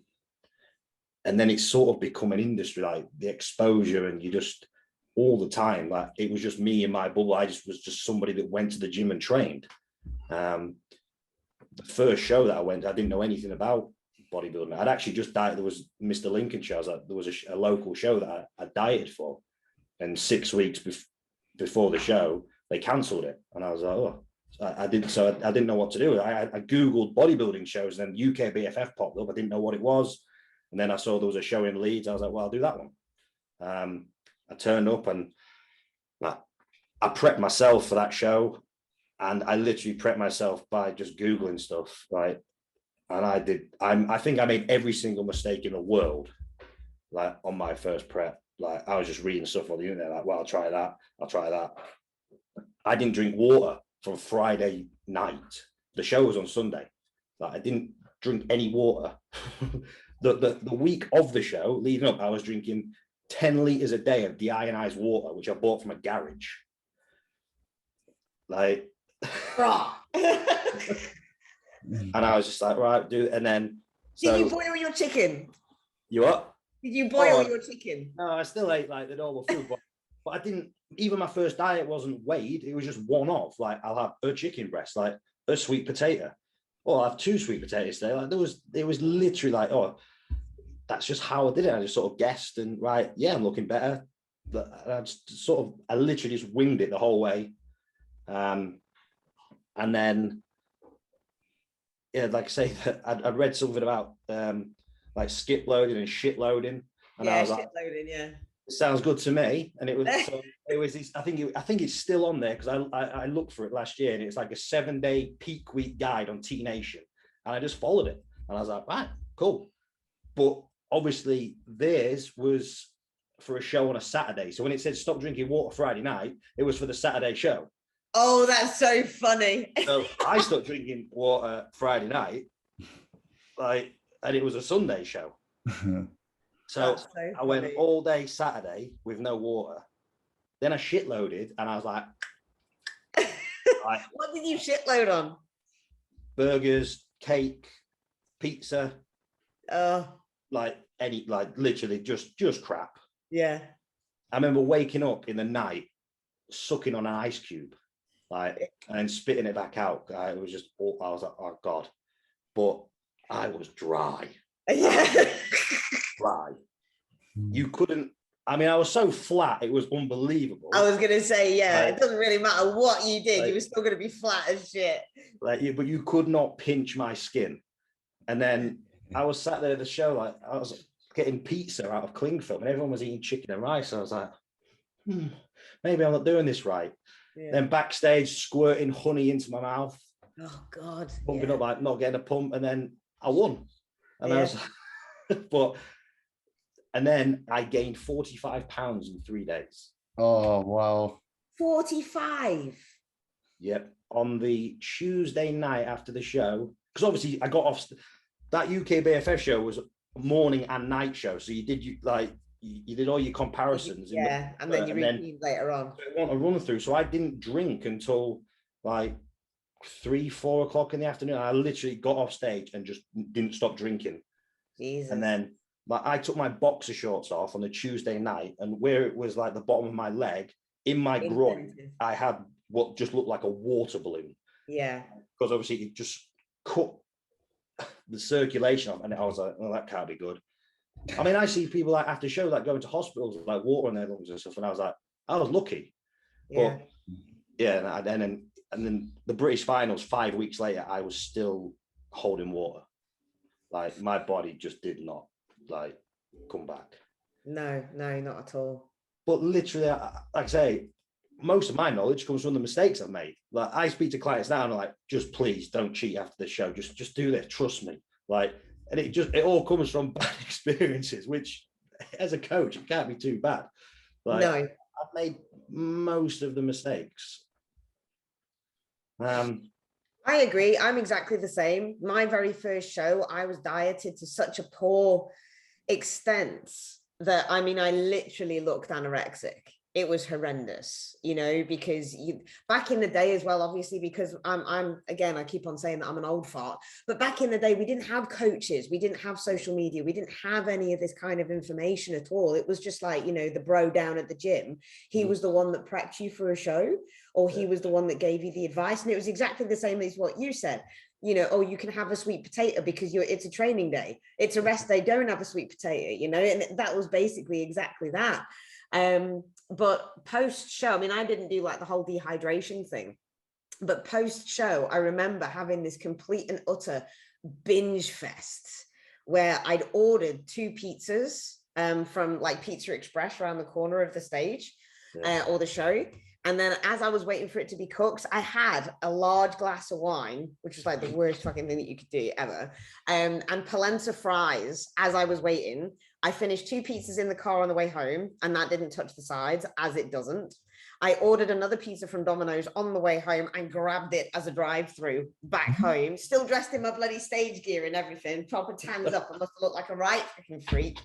then it's sort of become an industry, like the exposure, and you just all the time, like, it was just me in my bubble. I was just somebody that went to the gym and trained. The first show that I went, I didn't know anything about bodybuilding. I'd actually just dieted. There was Mr. Lincoln show. There was a local show that I dieted for, and 6 weeks before the show, they cancelled it, and I was like, oh, I didn't know what to do. I googled bodybuilding shows, and then UK BFF popped up. I didn't know what it was, and then I saw there was a show in Leeds. I was like, well, I'll do that one. I turned up, and I prepped myself for that show, and I literally prepped myself by just googling stuff, right? And I think I made every single mistake in the world, like, on my first prep. Like, I was just reading stuff on the internet, like, well, I'll try that. I didn't drink water from Friday night. The show was on Sunday. Like, I didn't drink any water. the week of the show, leading up, I was drinking 10 liters a day of deionized water, which I bought from a garage. Like, and I was just like, right, do it. And then, did you boil your chicken? You what? Did you boil your chicken? No, I still ate like the normal food, but I didn't. Even my first diet wasn't weighed. It was just one off. Like, I'll have a chicken breast, like a sweet potato, or I'll have 2 sweet potatoes today. Like, it was literally like, oh, that's just how I did it. I just sort of guessed, and right, yeah, I'm looking better. But I literally just winged it the whole way. And then, yeah, like I say, I'd read something about like skip loading and shit loading, and yeah, I was shit like, loading, yeah, it sounds good to me. And it was this. I think it's still on there, because I looked for it last year, and it's like a 7-day peak week guide on T Nation, and I just followed it, and I was like, right, cool. But obviously theirs was for a show on a Saturday, so when it said stop drinking water Friday night, it was for the Saturday show. Oh, that's so funny. So I stopped drinking water Friday night, like, and it was a Sunday show. So I went all day Saturday with no water. Then I shit loaded and I was like, what did you shit load on? Burgers, cake, pizza. Like literally just crap. Yeah. I remember waking up in the night, sucking on an ice cube, like, and spitting it back out. I was like, oh God. But I was dry. Yeah. Dry. You couldn't, I mean, I was so flat, it was unbelievable. I was gonna say, yeah, it doesn't really matter what you did, you were still gonna be flat as shit. But you could not pinch my skin. And then I was sat there at the show, like I was getting pizza out of cling film and everyone was eating chicken and rice. So I was like, maybe I'm not doing this right. Yeah. Then backstage, squirting honey into my mouth. Oh God. Pumping up, like not getting a pump. And then I won. And I was like, and then I gained 45 pounds in 3 days. Oh, wow. 45? Yep. On the Tuesday night after the show, because obviously I got off, that UK BFF show was a morning and night show. So you did all your comparisons. Yeah, and then you repeat later on. I want a run through. So I didn't drink until like 3-4 o'clock in the afternoon. I literally got off stage and just didn't stop drinking. Jesus. And then I took my boxer shorts off on the Tuesday night, and where it was like the bottom of my leg, in my groin, I had what just looked like a water balloon. Yeah. Because obviously it just cut the circulation off, and I was like, well, that can't be good. I mean, I see people like after show like going to hospitals with like water in their lungs and stuff, and I was like, I was lucky. Yeah. But yeah, and then the British finals 5 weeks later, I was still holding water. Like my body just did not like come back. No, not at all. But literally, like I say, most of my knowledge comes from the mistakes I've made. Like I speak to clients now and I'm like, just please don't cheat after the show. Just do this. Trust me. Like, and it all comes from bad experiences, which as a coach, it can't be too bad. Like, no. I've made most of the mistakes. I agree. I'm exactly the same. My very first show, I was dieted to such a poor extent that, I mean, I literally looked anorexic. It was horrendous, you know, because back in the day as well, obviously, because I'm again, I keep on saying that I'm an old fart, but back in the day, we didn't have coaches, we didn't have social media, we didn't have any of this kind of information at all. It was just like, you know, the bro down at the gym, he was the one that prepped you for a show, or he was the one that gave you the advice. And it was exactly the same as what you said. You know, oh, you can have a sweet potato because it's a training day. It's a rest day. Don't have a sweet potato, you know, and that was basically exactly that. But post show, I mean, I didn't do like the whole dehydration thing, but post show, I remember having this complete and utter binge fest where I'd ordered 2 pizzas from like Pizza Express around the corner of the stage or the show. And then as I was waiting for it to be cooked, I had a large glass of wine, which was like the worst fucking thing that you could do ever. And polenta fries as I was waiting. I finished 2 pizzas in the car on the way home, and that didn't touch the sides, as it doesn't. I ordered another pizza from Domino's on the way home and grabbed it as a drive-through back home, still dressed in my bloody stage gear and everything, proper tans up. I must have looked like a right freaking freak.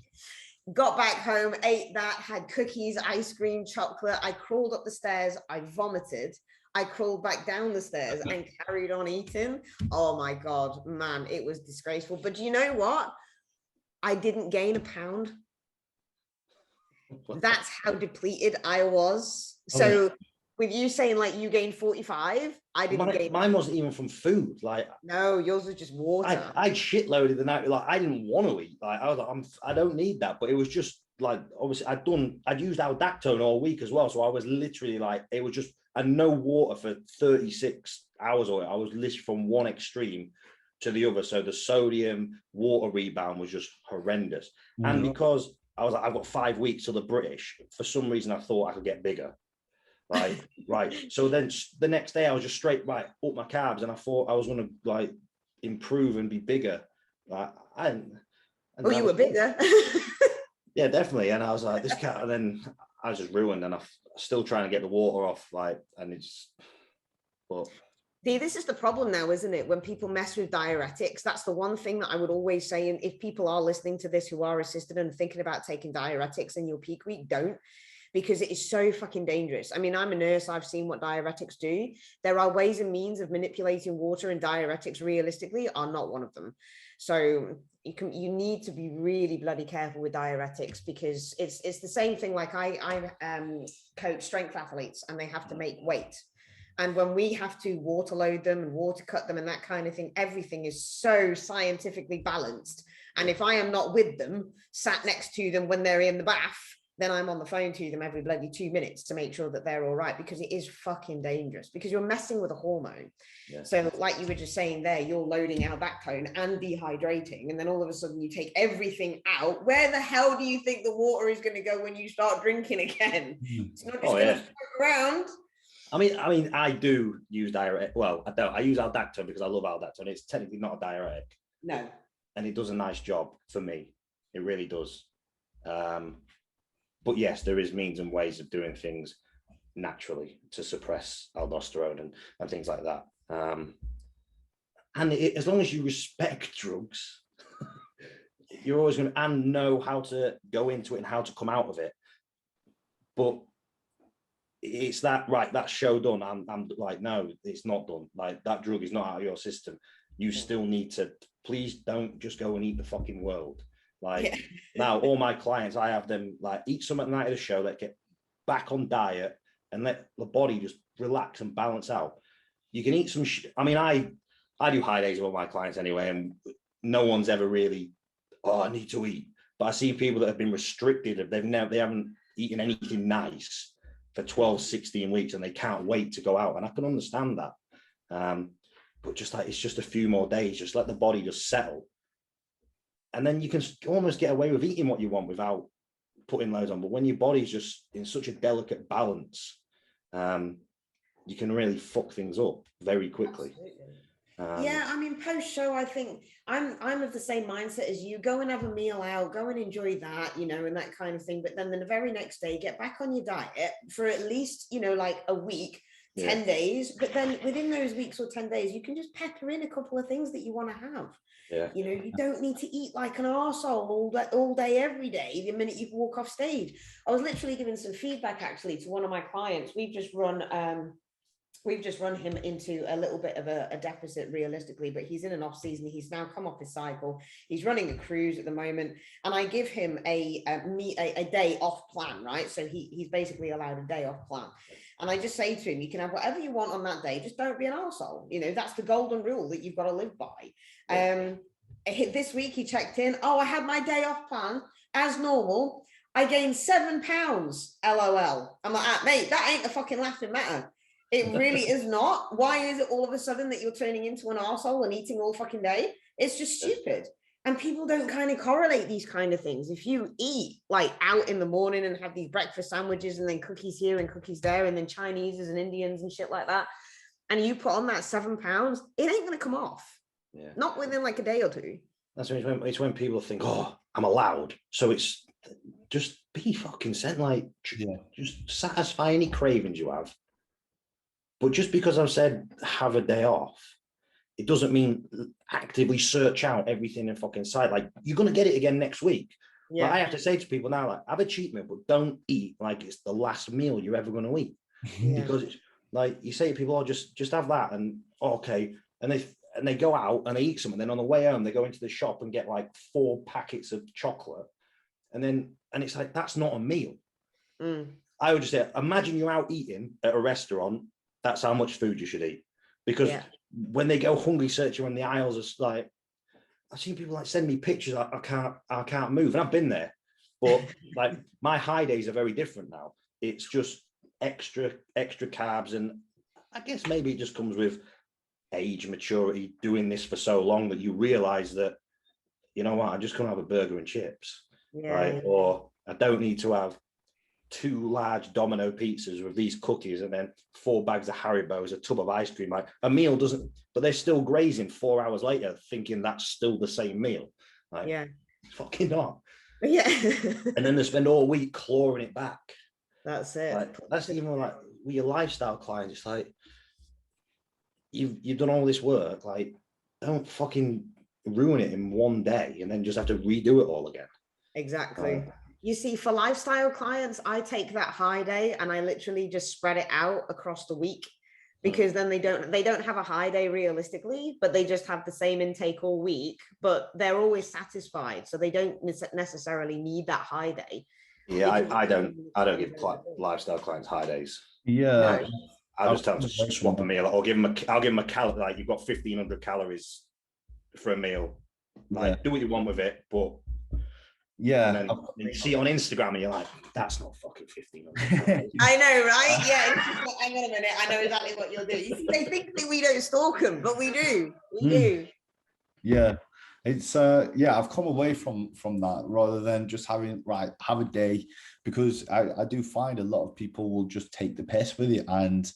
Got back home, ate that, had cookies, ice cream, chocolate. I crawled up the stairs, I vomited. I crawled back down the stairs and carried on eating. Oh my God, man, it was disgraceful. But do you know what? I didn't gain a pound. That's how depleted I was. So with you saying like you gained 45, I didn't gain. Mine wasn't even from food. Like, no, yours was just water. I shit loaded the night. Like, I didn't want to eat. Like, I was like, I don't need that. But it was just like, obviously I'd used aldactone all week as well. So I was literally like, it was just, and no water for 36 hours. Or I was literally from one extreme to the other. So the sodium water rebound was just horrendous. And because I was like, I've got 5 weeks till the British, for some reason I thought I could get bigger. Like, right. So then the next day I was just straight up my carbs, and I thought I was going to like improve and be bigger. Like, you were bigger. Yeah, definitely. And I was like, this cat, and then I was just ruined, and I'm still trying to get the water off. Like, and it's, but See, this is the problem now, isn't it? When people mess with diuretics, that's the one thing that I would always say. And if people are listening to this who are assisted and thinking about taking diuretics in your peak week, don't, because it is so fucking dangerous. I mean, I'm a nurse. I've seen what diuretics do. There are ways and means of manipulating water, and diuretics realistically are not one of them. So you need to be really bloody careful with diuretics, because it's the same thing. Like I coach strength athletes and they have to make weight. And when we have to water load them and water cut them and that kind of thing, everything is so scientifically balanced. And if I am not with them, sat next to them when they're in the bath, then I'm on the phone to them every bloody 2 minutes to make sure that they're all right, because it is fucking dangerous, because you're messing with a hormone. Yeah. So like you were just saying there, you're loading albactone and dehydrating, and then all of a sudden you take everything out. Where the hell do you think the water is going to go when you start drinking again? It's not just going to float around. I mean, I do use diuretic. Well, I don't. I use aldactone because I love aldactone. It's technically not a diuretic. No. And it does a nice job for me. It really does. But yes, there is means and ways of doing things naturally to suppress aldosterone and things like that. And as long as you respect drugs, you're always going to and know how to go into it and how to come out of it. But it's that, right, that show done. I'm like, no, it's not done. Like, that drug is not out of your system. You still need to, please don't just go and eat the fucking world. Like, now all my clients, I have them like eat some at night of the show, that get back on diet and let the body just relax and balance out. You can eat some I mean, I do high days with all my clients anyway, and no one's ever really, oh, I need to eat. But I see people that have been restricted, they haven't eaten anything nice for 12, 16 weeks, and they can't wait to go out. And I can understand that. But just like, it's just a few more days, just let the body just settle. And then you can almost get away with eating what you want without putting loads on. But when your body's just in such a delicate balance, you can really fuck things up very quickly. Yeah, I mean, post-show, I think I'm of the same mindset as you. Go and have a meal out, go and enjoy that, you know, and that kind of thing. But then the very next day, get back on your diet for at least, you know, like a week, 10 days. But then within those weeks or 10 days, you can just pepper in a couple of things that you want to have. Yeah. You know, you don't need to eat like an arsehole all day, every day, the minute you walk off stage. I was literally giving some feedback actually to one of my clients. We've just run him into a little bit of a deficit realistically, but he's in an off season. He's now come off his cycle. He's running a cruise at the moment. And I give him a day off plan, right? So he's basically allowed a day off plan. And I just say to him, you can have whatever you want on that day. Just don't be an arsehole. You know, that's the golden rule that you've got to live by. This week he checked in. Oh, I had my day off plan as normal. I gained 7 pounds. LOL. I'm like, mate, that ain't a fucking laughing matter. It really is not. Why is it all of a sudden that you're turning into an arsehole and eating all fucking day? It's just stupid. And people don't kind of correlate these kind of things. If you eat like out in the morning and have these breakfast sandwiches and then cookies here and cookies there and then Chineses and Indians and shit like that, and you put on that 7 pounds, it ain't going to come off. Yeah. Not within like a day or two. That's it's when people think, oh, I'm allowed. So it's just be fucking sent, like, just satisfy any cravings you have. But just because I've said have a day off, it doesn't mean actively search out everything in fucking sight. Like, you're going to get it again next week. Yeah. But I have to say to people now, like, have a cheat meal, but don't eat like it's the last meal you're ever going to eat. Yeah. Because it's like, you say to people, oh, just have that. And okay. And they go out and they eat something. Then on the way home, they go into the shop and get like 4 packets of chocolate. And it's like, that's not a meal. I would just say, imagine you're out eating at a restaurant. That's how much food you should eat. Because when they go hungry searching on the aisles, it's like, I've seen people like send me pictures. I can't move. And I've been there. But like, my high days are very different now. It's just extra carbs. And I guess maybe it just comes with age, maturity, doing this for so long that you realize that, you know what, I'm just going to have a burger and chips. Right? Or I don't need to have 2 large Domino pizzas with these cookies and then 4 bags of Haribos, a tub of ice cream. Like, a meal doesn't, but they're still grazing 4 hours later thinking that's still the same meal. Like, fucking not. Yeah. And then they spend all week clawing it back. That's it. Like, that's even like with your lifestyle clients. It's like, you've done all this work. Like, don't fucking ruin it in one day and then just have to redo it all again. Exactly. You see, for lifestyle clients, I take that high day and I literally just spread it out across the week, because then they don't have a high day realistically, but they just have the same intake all week, but they're always satisfied. So they don't necessarily need that high day. Yeah, I don't give lifestyle clients high days. Yeah. No. I'll just tell them to swap a meal, or I'll give them a calorie. Like, you've got 1,500 calories for a meal. Like, do what you want with it, but yeah. And then you see it on Instagram and you're like, that's not fucking 1,500. I know, right? Yeah. Like, hang on a minute. I know exactly what you'll do. You see, they think that we don't stalk them, but we do. We do. Yeah. It's I've come away from that, rather than just having have a day, because I do find a lot of people will just take the piss with it, and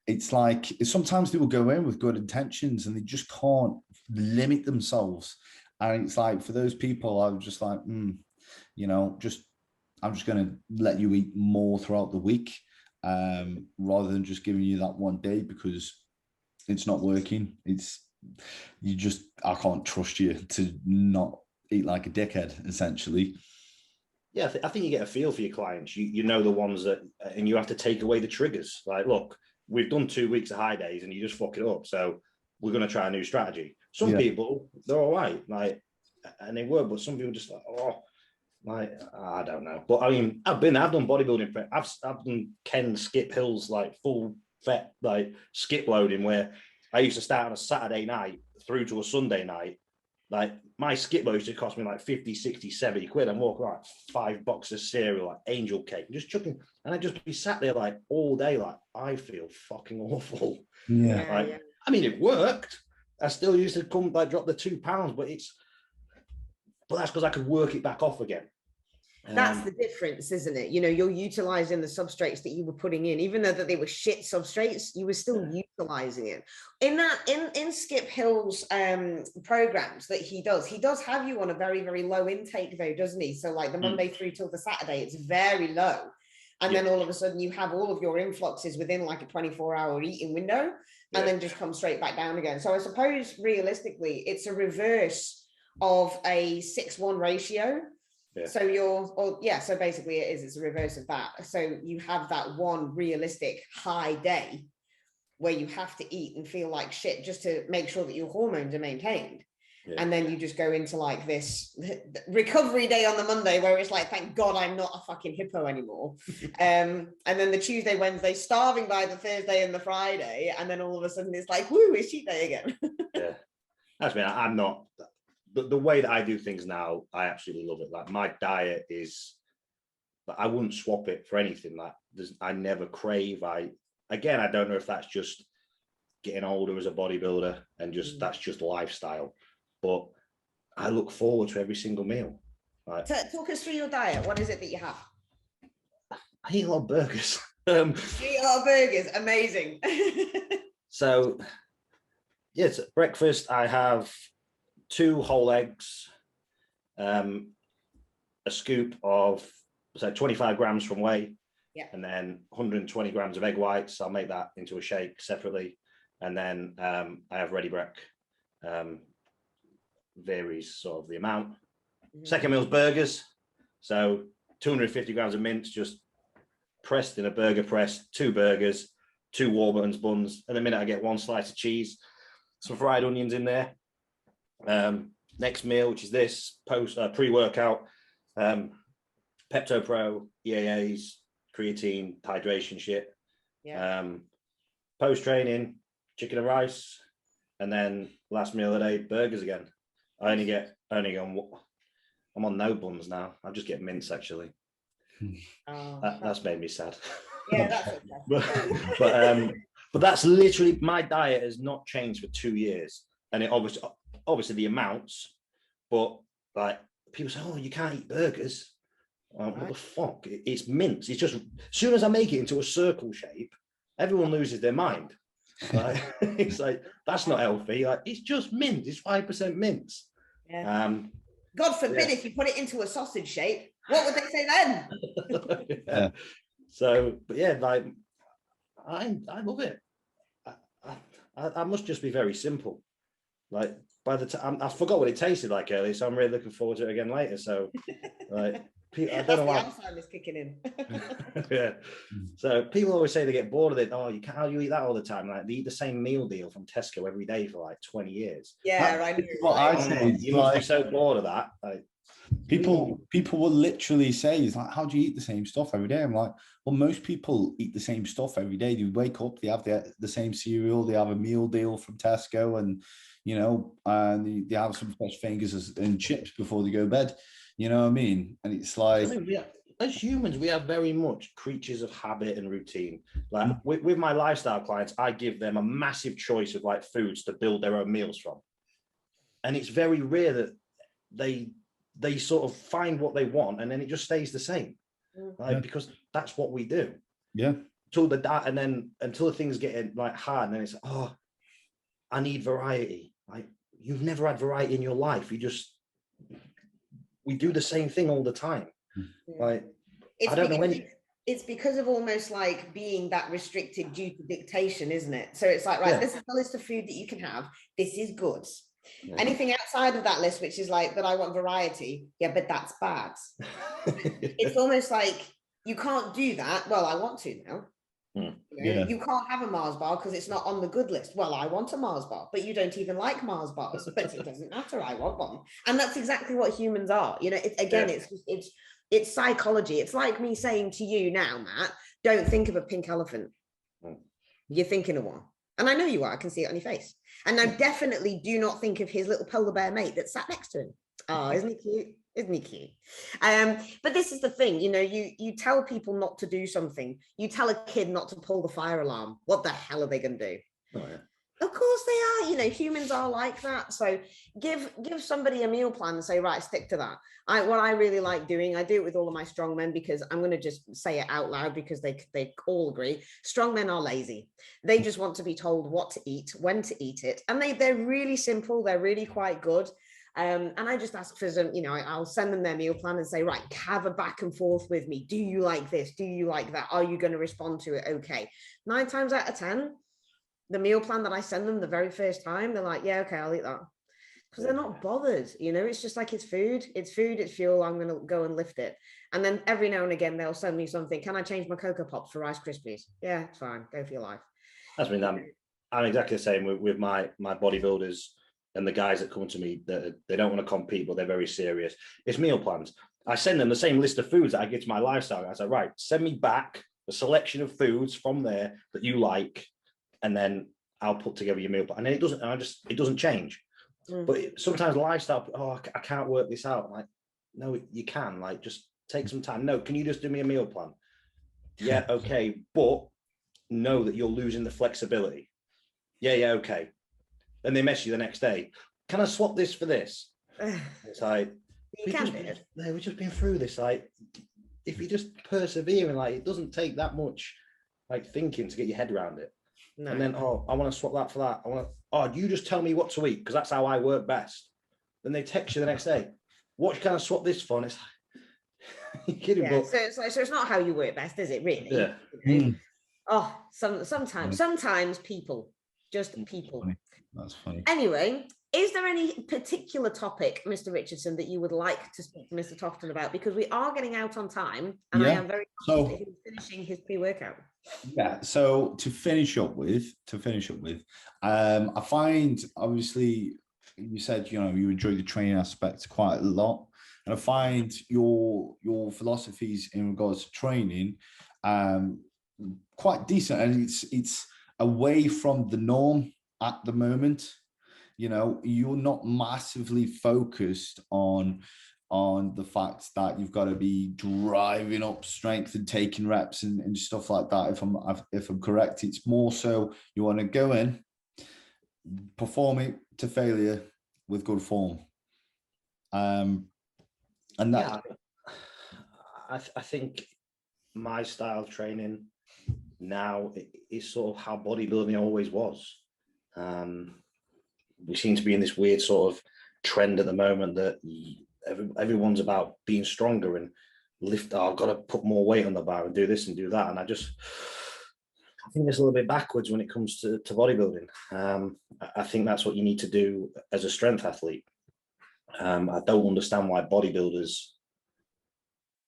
it's like sometimes they will go in with good intentions and they just can't limit themselves, and it's like, for those people, I'm just like, I'm just going to let you eat more throughout the week, rather than just giving you that one day, because it's not working. I can't trust you to not eat like a dickhead, essentially. Yeah, I think you get a feel for your clients. You know the ones that, and you have to take away the triggers. Like, look, we've done 2 weeks of high days and you just fuck it up. So we're going to try a new strategy. Some people, they're all right, like, and they were, but some people just like, I don't know. But I mean, I've done bodybuilding prep. I've done Ken skip hills, like full vet, like skip loading, where I used to start on a Saturday night through to a Sunday night. Like, my skip load used to cost me like 50, 60, 70 quid. I'm walking like 5 boxes of cereal, like angel cake, and just chucking. And I'd just be sat there like all day, like, I feel fucking awful. Yeah. Like, I mean, it worked. I still used to come, like, drop the £2, but that's because I could work it back off again. That's the difference, isn't it? You know, you're utilizing the substrates that you were putting in, even though that they were shit substrates, you were still utilizing it. In Skip Hill's programs that he does have you on a very, very low intake though, doesn't he? So like the Monday through till the Saturday, it's very low. And then all of a sudden you have all of your influxes within like a 24-hour eating window, and then just come straight back down again. So I suppose realistically, it's a reverse of a 6:1 ratio. Yeah. So basically it's a reverse of that. So you have that one realistic high day where you have to eat and feel like shit just to make sure that your hormones are maintained. Yeah. And then you just go into like this recovery day on the Monday where it's like, thank God I'm not a fucking hippo anymore. And then the Tuesday, Wednesday, starving by the Thursday and the Friday. And then all of a sudden it's like, woo, it's cheat day again. Yeah. That's me. I'm not... The way that I do things now, I absolutely love it. Like, my diet is, I wouldn't swap it for anything. Like, I never crave. I don't know if that's just getting older as a bodybuilder and that's just lifestyle. But I look forward to every single meal. Like, talk us through your diet. What is it that you have? I eat a lot of burgers. You eat a lot of burgers. Amazing. So, yes, breakfast I have 2 whole eggs, a scoop of 25 grams from whey, and then 120 grams of egg whites. I'll make that into a shake separately. And then I have ready brec. Varies sort of the amount. Second meal's burgers. So 250 grams of mince, just pressed in a burger press, 2 burgers, 2 Warburton's buns. And the minute I get 1 slice of cheese, some fried onions in there. Next meal, which is this pre-workout, Pepto Pro, EAAs, creatine, hydration shit. Post-training, chicken and rice, and then last meal of the day, burgers again. I'm on no buns now. I just get mince, actually. That's made me sad. Yeah, that's okay. but that's literally, my diet has not changed for 2 years, and it obviously the amounts, but like, people say, oh, you can't eat burgers. What the fuck? It's mince. It's just, as soon as I make it into a circle shape, everyone loses their mind. Like, it's like, that's not healthy. Like, it's just mince. It's 5% mince. Yeah. God forbid if you put it into a sausage shape. What would they say then? So, but yeah, like, I love it. I must just be very simple. Like by the time I forgot what it tasted like earlier, so I'm really looking forward to it again later. So, like, I don't know why. Alzheimer's kicking in. Yeah. So people always say they get bored of it. Oh, you can't. How do you eat that all the time? Like they eat the same meal deal from Tesco every day for like 20 years. Yeah, right. What I say, you must be so bored of that. Like, people will literally say, "It's like, how do you eat the same stuff every day?" I'm like, well, most people eat the same stuff every day. They wake up, they have the same cereal, they have a meal deal from Tesco, and and they have some fresh fingers and chips before they go to bed. You know what I mean? And it's like, as humans, we are very much creatures of habit and routine. Like with my lifestyle clients, I give them a massive choice of like foods to build their own meals from, and it's very rare that they sort of find what they want and then it just stays the same, like because that's what we do. Yeah. Until the things get like hard, and then it's oh, I need variety. Like you've never had variety in your life. We do the same thing all the time. Like I don't know when. It's because of almost like being that restricted due to dictation, isn't it? So it's like, right, this is the list of food that you can have. This is good. Yeah. Anything outside of that list, which is like, but I want variety. Yeah, but that's bad. It's almost like you can't do that. Well, I want to now. You can't have a Mars bar because it's not on the good list. Well, I want a Mars bar, but you don't even like Mars bars. But it doesn't matter. I want one, and that's exactly what humans are. It's psychology. It's like me saying to you now, Matt, don't think of a pink elephant. You're thinking of one. And I know you are. I can see it on your face. And now definitely do not think of his little polar bear mate that sat next to him. Oh, isn't he cute? Isn't he cute? But this is the thing, you tell people not to do something. You tell a kid not to pull the fire alarm. What the hell are they going to do? Oh, yeah. Of course they are. Humans are like that. So give somebody a meal plan and say, right, stick to that. What I really like doing, I do it with all of my strong men because I'm going to just say it out loud because they all agree. Strong men are lazy. They just want to be told what to eat, when to eat it. And they're really simple. They're really quite good. And I just ask for some, I'll send them their meal plan and say, right, have a back and forth with me. Do you like this? Do you like that? Are you going to respond to it? Okay. 9 times out of 10, the meal plan that I send them the very first time, they're like, yeah, okay, I'll eat that. Because they're not bothered, it's just like it's food, it's fuel, I'm going to go and lift it. And then every now and again, they'll send me something. Can I change my Cocoa Pops for Rice Krispies? Yeah, it's fine. Go for your life. That's me. I'm exactly the same with my bodybuilders and the guys that come to me that they don't want to compete, but they're very serious. It's meal plans. I send them the same list of foods that I give to my lifestyle. I say, right, send me back a selection of foods from there that you like, and then I'll put together your meal plan. And then it doesn't change. But sometimes lifestyle, I can't work this out. Like, no, you can. Like, just take some time. No, can you just do me a meal plan? Yeah, okay. But know that you're losing the flexibility. Yeah, okay. Then they mess you the next day. Can I swap this for this? It's like, we've just been through this. Like, if you just persevere and like, it doesn't take that much like thinking to get your head around it. No. And then, I want to swap that for that. You just tell me what to eat because that's how I work best. Then they text you the next day. What can I swap this for? And it's like, you're kidding. Yeah, so it's not how you work best, is it? Really? Yeah. Sometimes people, just people. That's funny. Anyway, is there any particular topic, Mr. Richardson, that you would like to speak to Mr. Tofton about? Because we are getting out on time, and I am very confident he's finishing his pre-workout. Yeah. So to finish up with, I find obviously you said you enjoy the training aspect quite a lot, and I find your philosophies in regards to training quite decent, and it's away from the norm at the moment. You're not massively focused on the fact that you've got to be driving up strength and taking reps and stuff like that. If I'm correct, it's more so you want to go in, perform it to failure with good form. And that, I think my style of training now is sort of how bodybuilding always was. We seem to be in this weird sort of trend at the moment that everyone's about being stronger and lift. I've got to put more weight on the bar and do this and do that. And I think it's a little bit backwards when it comes to bodybuilding. I think that's what you need to do as a strength athlete. I don't understand why bodybuilders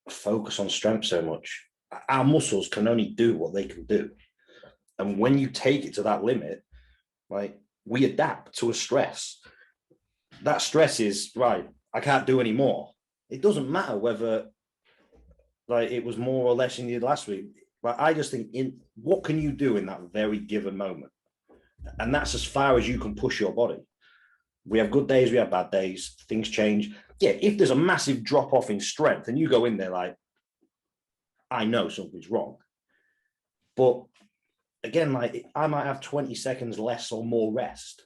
focus on strength so much. Our muscles can only do what they can do. And when you take it to that limit, like, we adapt to a stress. That stress is, right, I can't do any more. It doesn't matter whether like it was more or less than you did last week. But I just think, in what can you do in that very given moment? And that's as far as you can push your body. We have good days, we have bad days, things change. Yeah, if there's a massive drop off in strength and you go in there like, I know something's wrong. But again, like, I might have 20 seconds less or more rest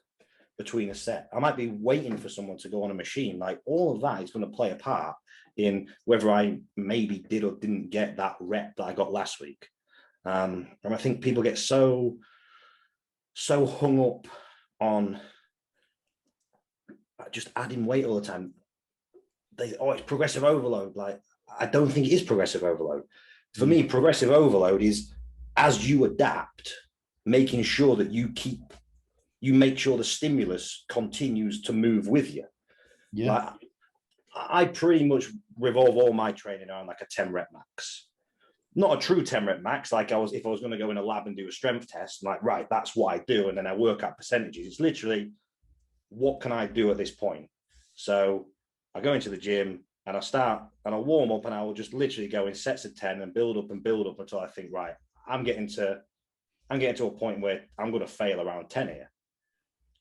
between a set. I might be waiting for someone to go on a machine. Like, all of that is going to play a part in whether I maybe did or didn't get that rep that I got last week. And I think people get so hung up on just adding weight all the time. It's progressive overload. Like, I don't think it is progressive overload. For me, progressive overload is, as you adapt, making sure that you make sure the stimulus continues to move with you. Yeah. Like, I pretty much revolve all my training around like a 10 rep max. Not a true 10 rep max. Like, if I was going to go in a lab and do a strength test, I'm like, right, that's what I do. And then I work out percentages. It's literally, what can I do at this point? So I go into the gym and I start and I warm up, and I will just literally go in sets of 10 and build up until I think, right, I'm getting to a point where I'm going to fail around 10 here.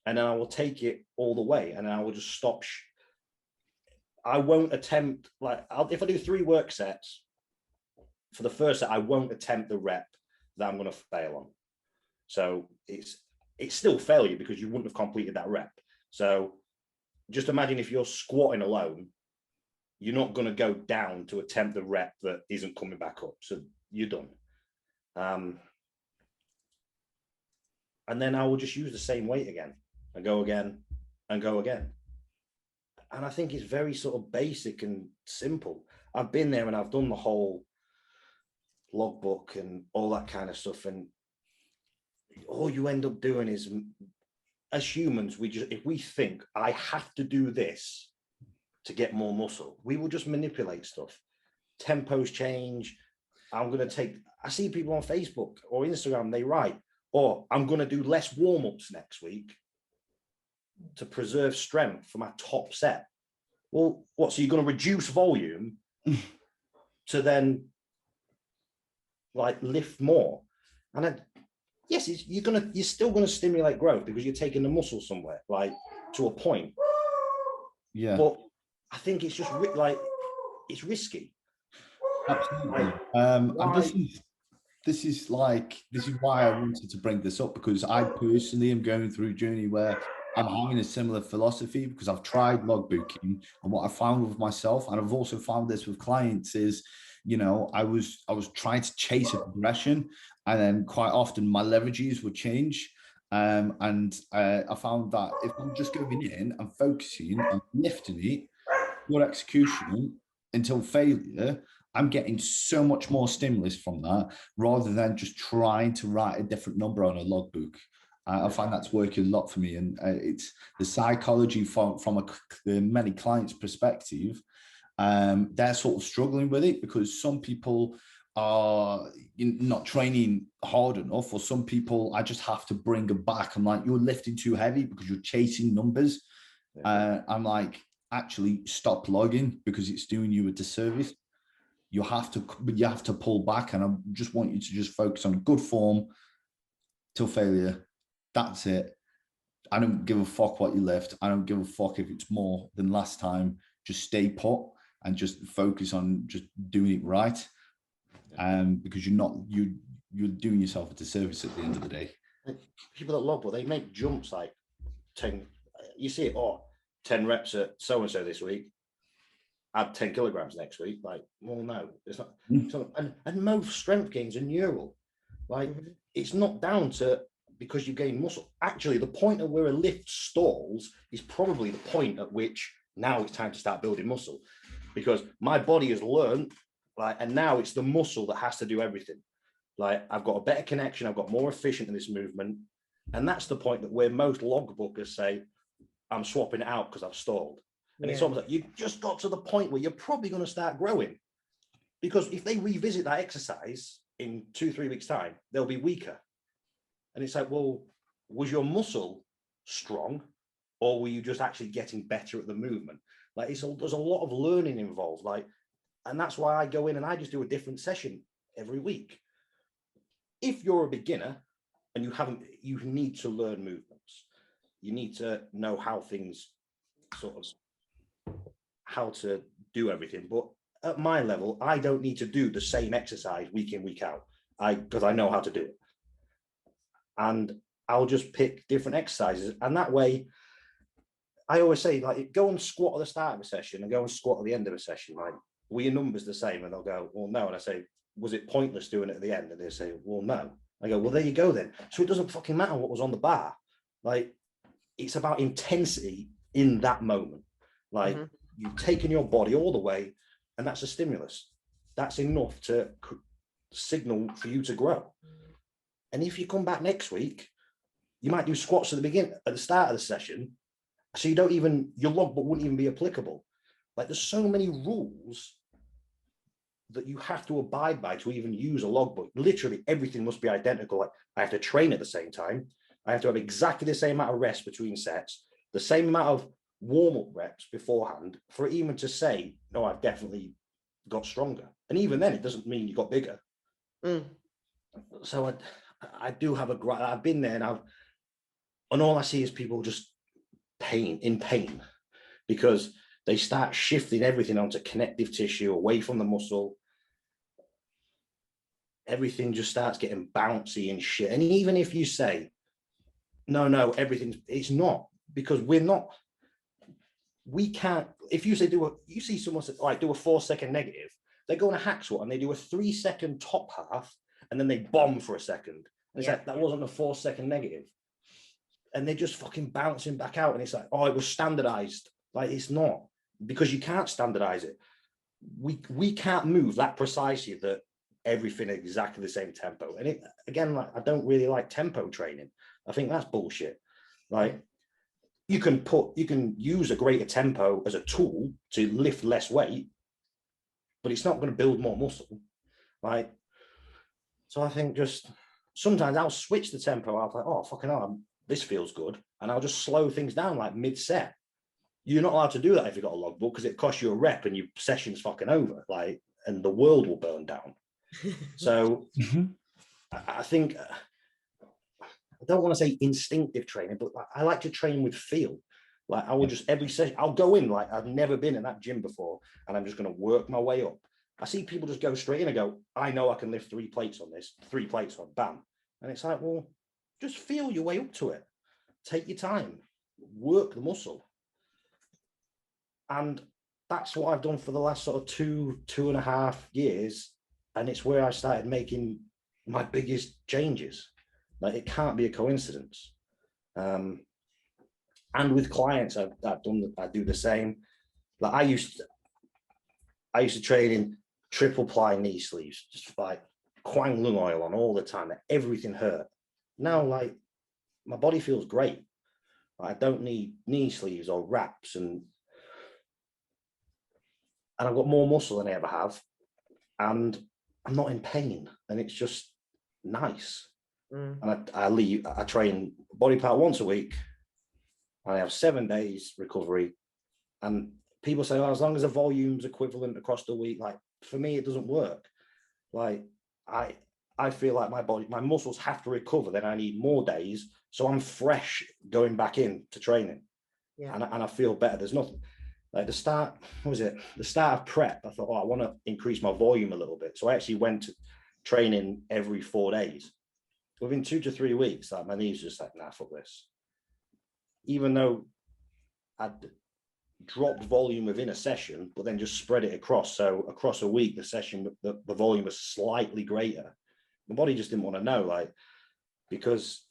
And then I will take it all the way, and then I will just stop. I won't attempt, like, if I do 3 work sets, for the first set, I won't attempt the rep that I'm going to fail on. So it's still failure because you wouldn't have completed that rep. So just imagine if you're squatting alone, you're not going to go down to attempt the rep that isn't coming back up. So you're done. And then I will just use the same weight again and go again and go again. And I think it's very sort of basic and simple. I've been there and I've done the whole logbook and all that kind of stuff. And all you end up doing is, as humans, if we think I have to do this to get more muscle, we will just manipulate stuff. Tempos change. I see people on Facebook or Instagram, they write, I'm going to do less warm-ups next week to preserve strength for my top set. Well, what? So you're going to reduce volume to then like lift more? And then, yes, you're still going to stimulate growth because you're taking the muscle somewhere, like, to a point. Yeah. But I think it's just like, it's risky. Absolutely. And this is why I wanted to bring this up, because I personally am going through a journey where I'm having a similar philosophy, because I've tried logbooking, and what I found with myself, and I've also found this with clients, is, you know, I was trying to chase a progression, and then quite often my leverages would change. I found that if I'm just going in and focusing and lifting it, good execution until failure, I'm getting so much more stimulus from that, rather than just trying to write a different number on a logbook. I find that's working a lot for me, and it's the psychology from many clients' perspective. They're sort of struggling with it because some people are not training hard enough, or some people, I just have to bring them back. I'm like, you're lifting too heavy because you're chasing numbers. I'm like, actually stop logging, because it's doing you a disservice. You have to pull back, and I just want you to just focus on good form till failure. That's it. I don't give a fuck what you lift. I don't give a fuck if it's more than last time. Just stay put and just focus on just doing it right. Because you're doing yourself a disservice at the end of the day. People that log, they make jumps like 10. You see it, 10 reps at so and so this week. Add 10 kilograms next week. Like, well, no, it's not. And most strength gains are neural. Like, it's not down to because you gain muscle. Actually, the point at where a lift stalls is probably the point at which now it's time to start building muscle, because my body has learned, and now it's the muscle that has to do everything. Like I've got a better connection. I've got more efficient in this movement. And that's the point that where most logbookers say, I'm swapping it out because I've stalled. And it's almost like you just got to the point where you're probably going to start growing. Because if they revisit that exercise in 2-3 weeks' time, they'll be weaker. And it's like, well, was your muscle strong, or were you just actually getting better at the movement? Like there's a lot of learning involved. Like, and that's why I go in and I just do a different session every week. If you're a beginner and you need to learn movements. You need to know how things how to do everything. But at my level, I don't need to do the same exercise week in, week out. Because I know how to do it. And I'll just pick different exercises. And that way, I always say, like, go and squat at the start of a session and go and squat at the end of a session. Like, were your numbers the same? And they'll go, well, no. And I say, was it pointless doing it at the end? And they say, well, no. I go, well, there you go then. So it doesn't fucking matter what was on the bar. Like, it's about intensity in that moment. Like, you've taken your body all the way, and that's a stimulus. That's enough to signal for you to grow. And if you come back next week, you might do squats at the start of the session, so you don't even, your logbook wouldn't even be applicable. Like there's so many rules that you have to abide by to even use a logbook. Literally everything must be identical. Like I have to train at the same time. I have to have exactly the same amount of rest between sets, the same amount of warm-up reps beforehand for it even to say, no, I've definitely got stronger. And even then, it doesn't mean you got bigger. So I do have I've been there and all I see is people just in pain because they start shifting everything onto connective tissue away from the muscle. Everything just starts getting bouncy and shit. And even if you say, no, it's not, because we can't, if you say you see someone say, all right, do a 4-second negative, they go on a hack squat and they do a 3-second top half and then they bomb for a second. And it's like, that wasn't a 4-second negative. And they're just fucking bouncing back out. And it's like, oh, it was standardized. Like, it's not, because you can't standardize it. We can't move that precisely that everything at exactly the same tempo. And it, again, like, I don't really like tempo training. I think that's bullshit. Like, you can use a greater tempo as a tool to lift less weight, but it's not going to build more muscle. Right. So I think just sometimes I'll switch the tempo. I'll be like, oh, fucking hell, this feels good. And I'll just slow things down like mid-set. You're not allowed to do that if you've got a logbook because it costs you a rep and your session's fucking over, like, and the world will burn down. So I think, I don't want to say instinctive training, but I like to train with feel. Like I will just every session, I'll go in like I've never been in that gym before and I'm just going to work my way up. I see people just go straight in and go, I know I can lift 3 plates on this, 3 plates on, bam. And it's like, well, just feel your way up to it. Take your time, work the muscle. And that's what I've done for the last sort of 2.5 years. And it's where I started making my biggest changes. Like it can't be a coincidence. And with clients, I do the same. Like I used to train in triple ply knee sleeves, just like Kwang Lung oil on all the time. Everything hurt. Now, like my body feels great. I don't need knee sleeves or wraps, and I've got more muscle than I ever have, and I'm not in pain, and it's just nice. And I train body part once a week. I have 7 days recovery, and people say, well, as long as the volume's equivalent across the week, like for me, it doesn't work. Like I feel like my muscles have to recover. Then I need more days, so I'm fresh going back into training, and I feel better. There's nothing like the start of prep. I thought, oh, I want to increase my volume a little bit, so I actually went to training every 4 days. Within 2 to 3 weeks, like my knees just like, nah, fuck this. Even though I'd dropped volume within a session, but then just spread it across. So across a week, the volume was slightly greater. My body just didn't want to know, like, because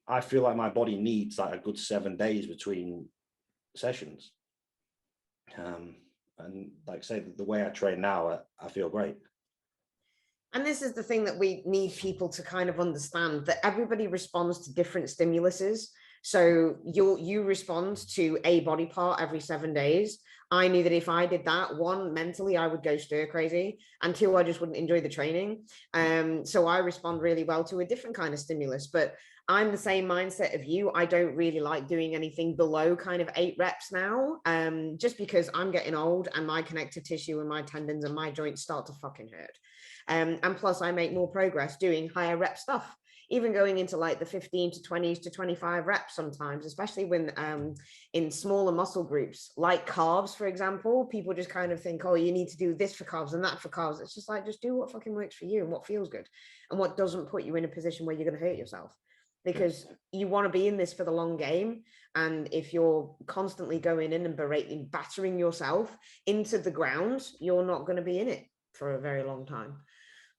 I feel like my body needs like a good 7 days between sessions. And like I say, the way I train now, I feel great. And this is the thing that we need people to kind of understand, that everybody responds to different stimuluses. So you respond to a body part every 7 days. I knew that if I did that, one, mentally, I would go stir crazy, and two, I just wouldn't enjoy the training. So I respond really well to a different kind of stimulus, but I'm the same mindset of you. I don't really like doing anything below kind of 8 reps now, just because I'm getting old and my connective tissue and my tendons and my joints start to fucking hurt. And plus I make more progress doing higher rep stuff, even going into like the 15 to 20s to 25 reps sometimes, especially when in smaller muscle groups, like calves, for example. People just kind of think, oh, you need to do this for calves and that for calves. It's just like, just do what fucking works for you and what feels good and what doesn't put you in a position where you're going to hurt yourself, because you want to be in this for the long game. And if you're constantly going in and battering yourself into the ground, you're not going to be in it for a very long time.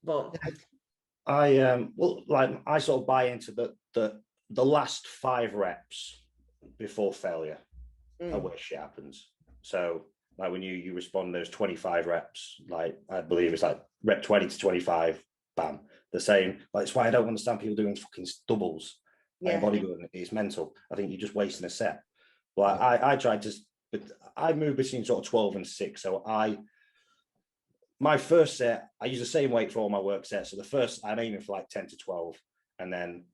But I I sort of buy into the last 5 reps before failure are where shit happens. So like when you respond those 25 reps, like I believe it's like rep 20 to 25, bam, the same. Like it's why I don't understand people doing fucking doubles. Like bodybuilding, it's mental. I think you're just wasting a set. But I tried to, I move between sort of 12 and 6. So my first set, I use the same weight for all my work sets. So the first, I'm aiming for like 10 to 12. And then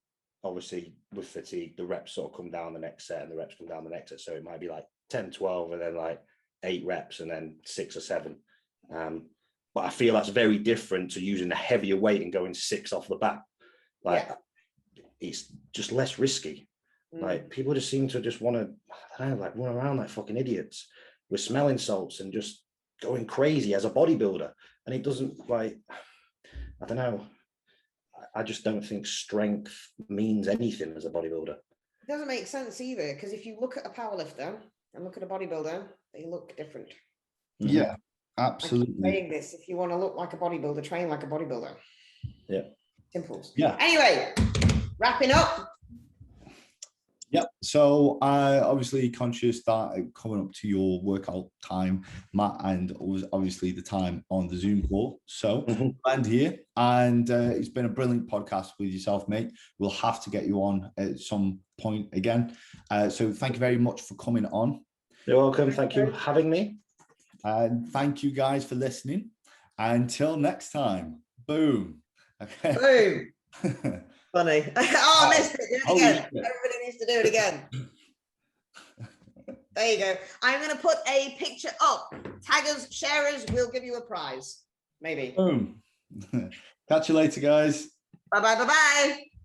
obviously with fatigue, the reps sort of come down the next set and the reps come down the next set. So it might be like 10, 12, and then like 8 reps and then 6 or 7. But I feel that's very different to using a heavier weight and going 6 off the bat. Like it's just less risky. Like people just seem to just want to, I don't know, like run around like fucking idiots with smelling salts and just going crazy as a bodybuilder. And it doesn't, like, I don't know, I just don't think strength means anything as a bodybuilder. It doesn't make sense either, because if you look at a powerlifter and look at a bodybuilder, they look different. Yeah, absolutely. I keep saying this, if you want to look like a bodybuilder, train like a bodybuilder. Yeah. Simple. Yeah. Anyway, wrapping up. Yep. So obviously conscious that coming up to your workout time, Matt, and obviously the time on the Zoom call. So land here, and it's been a brilliant podcast with yourself, mate. We'll have to get you on at some point again. So thank you very much for coming on. You're welcome. Thank you for having me. And thank you guys for listening. Until next time. Boom. Okay. Boom. Funny. Oh, I missed it. Do it again. Everybody needs to do it again. There you go. I'm going to put a picture up. Taggers, sharers, we'll give you a prize. Maybe. Boom. Catch you later, guys. Bye-bye, bye-bye.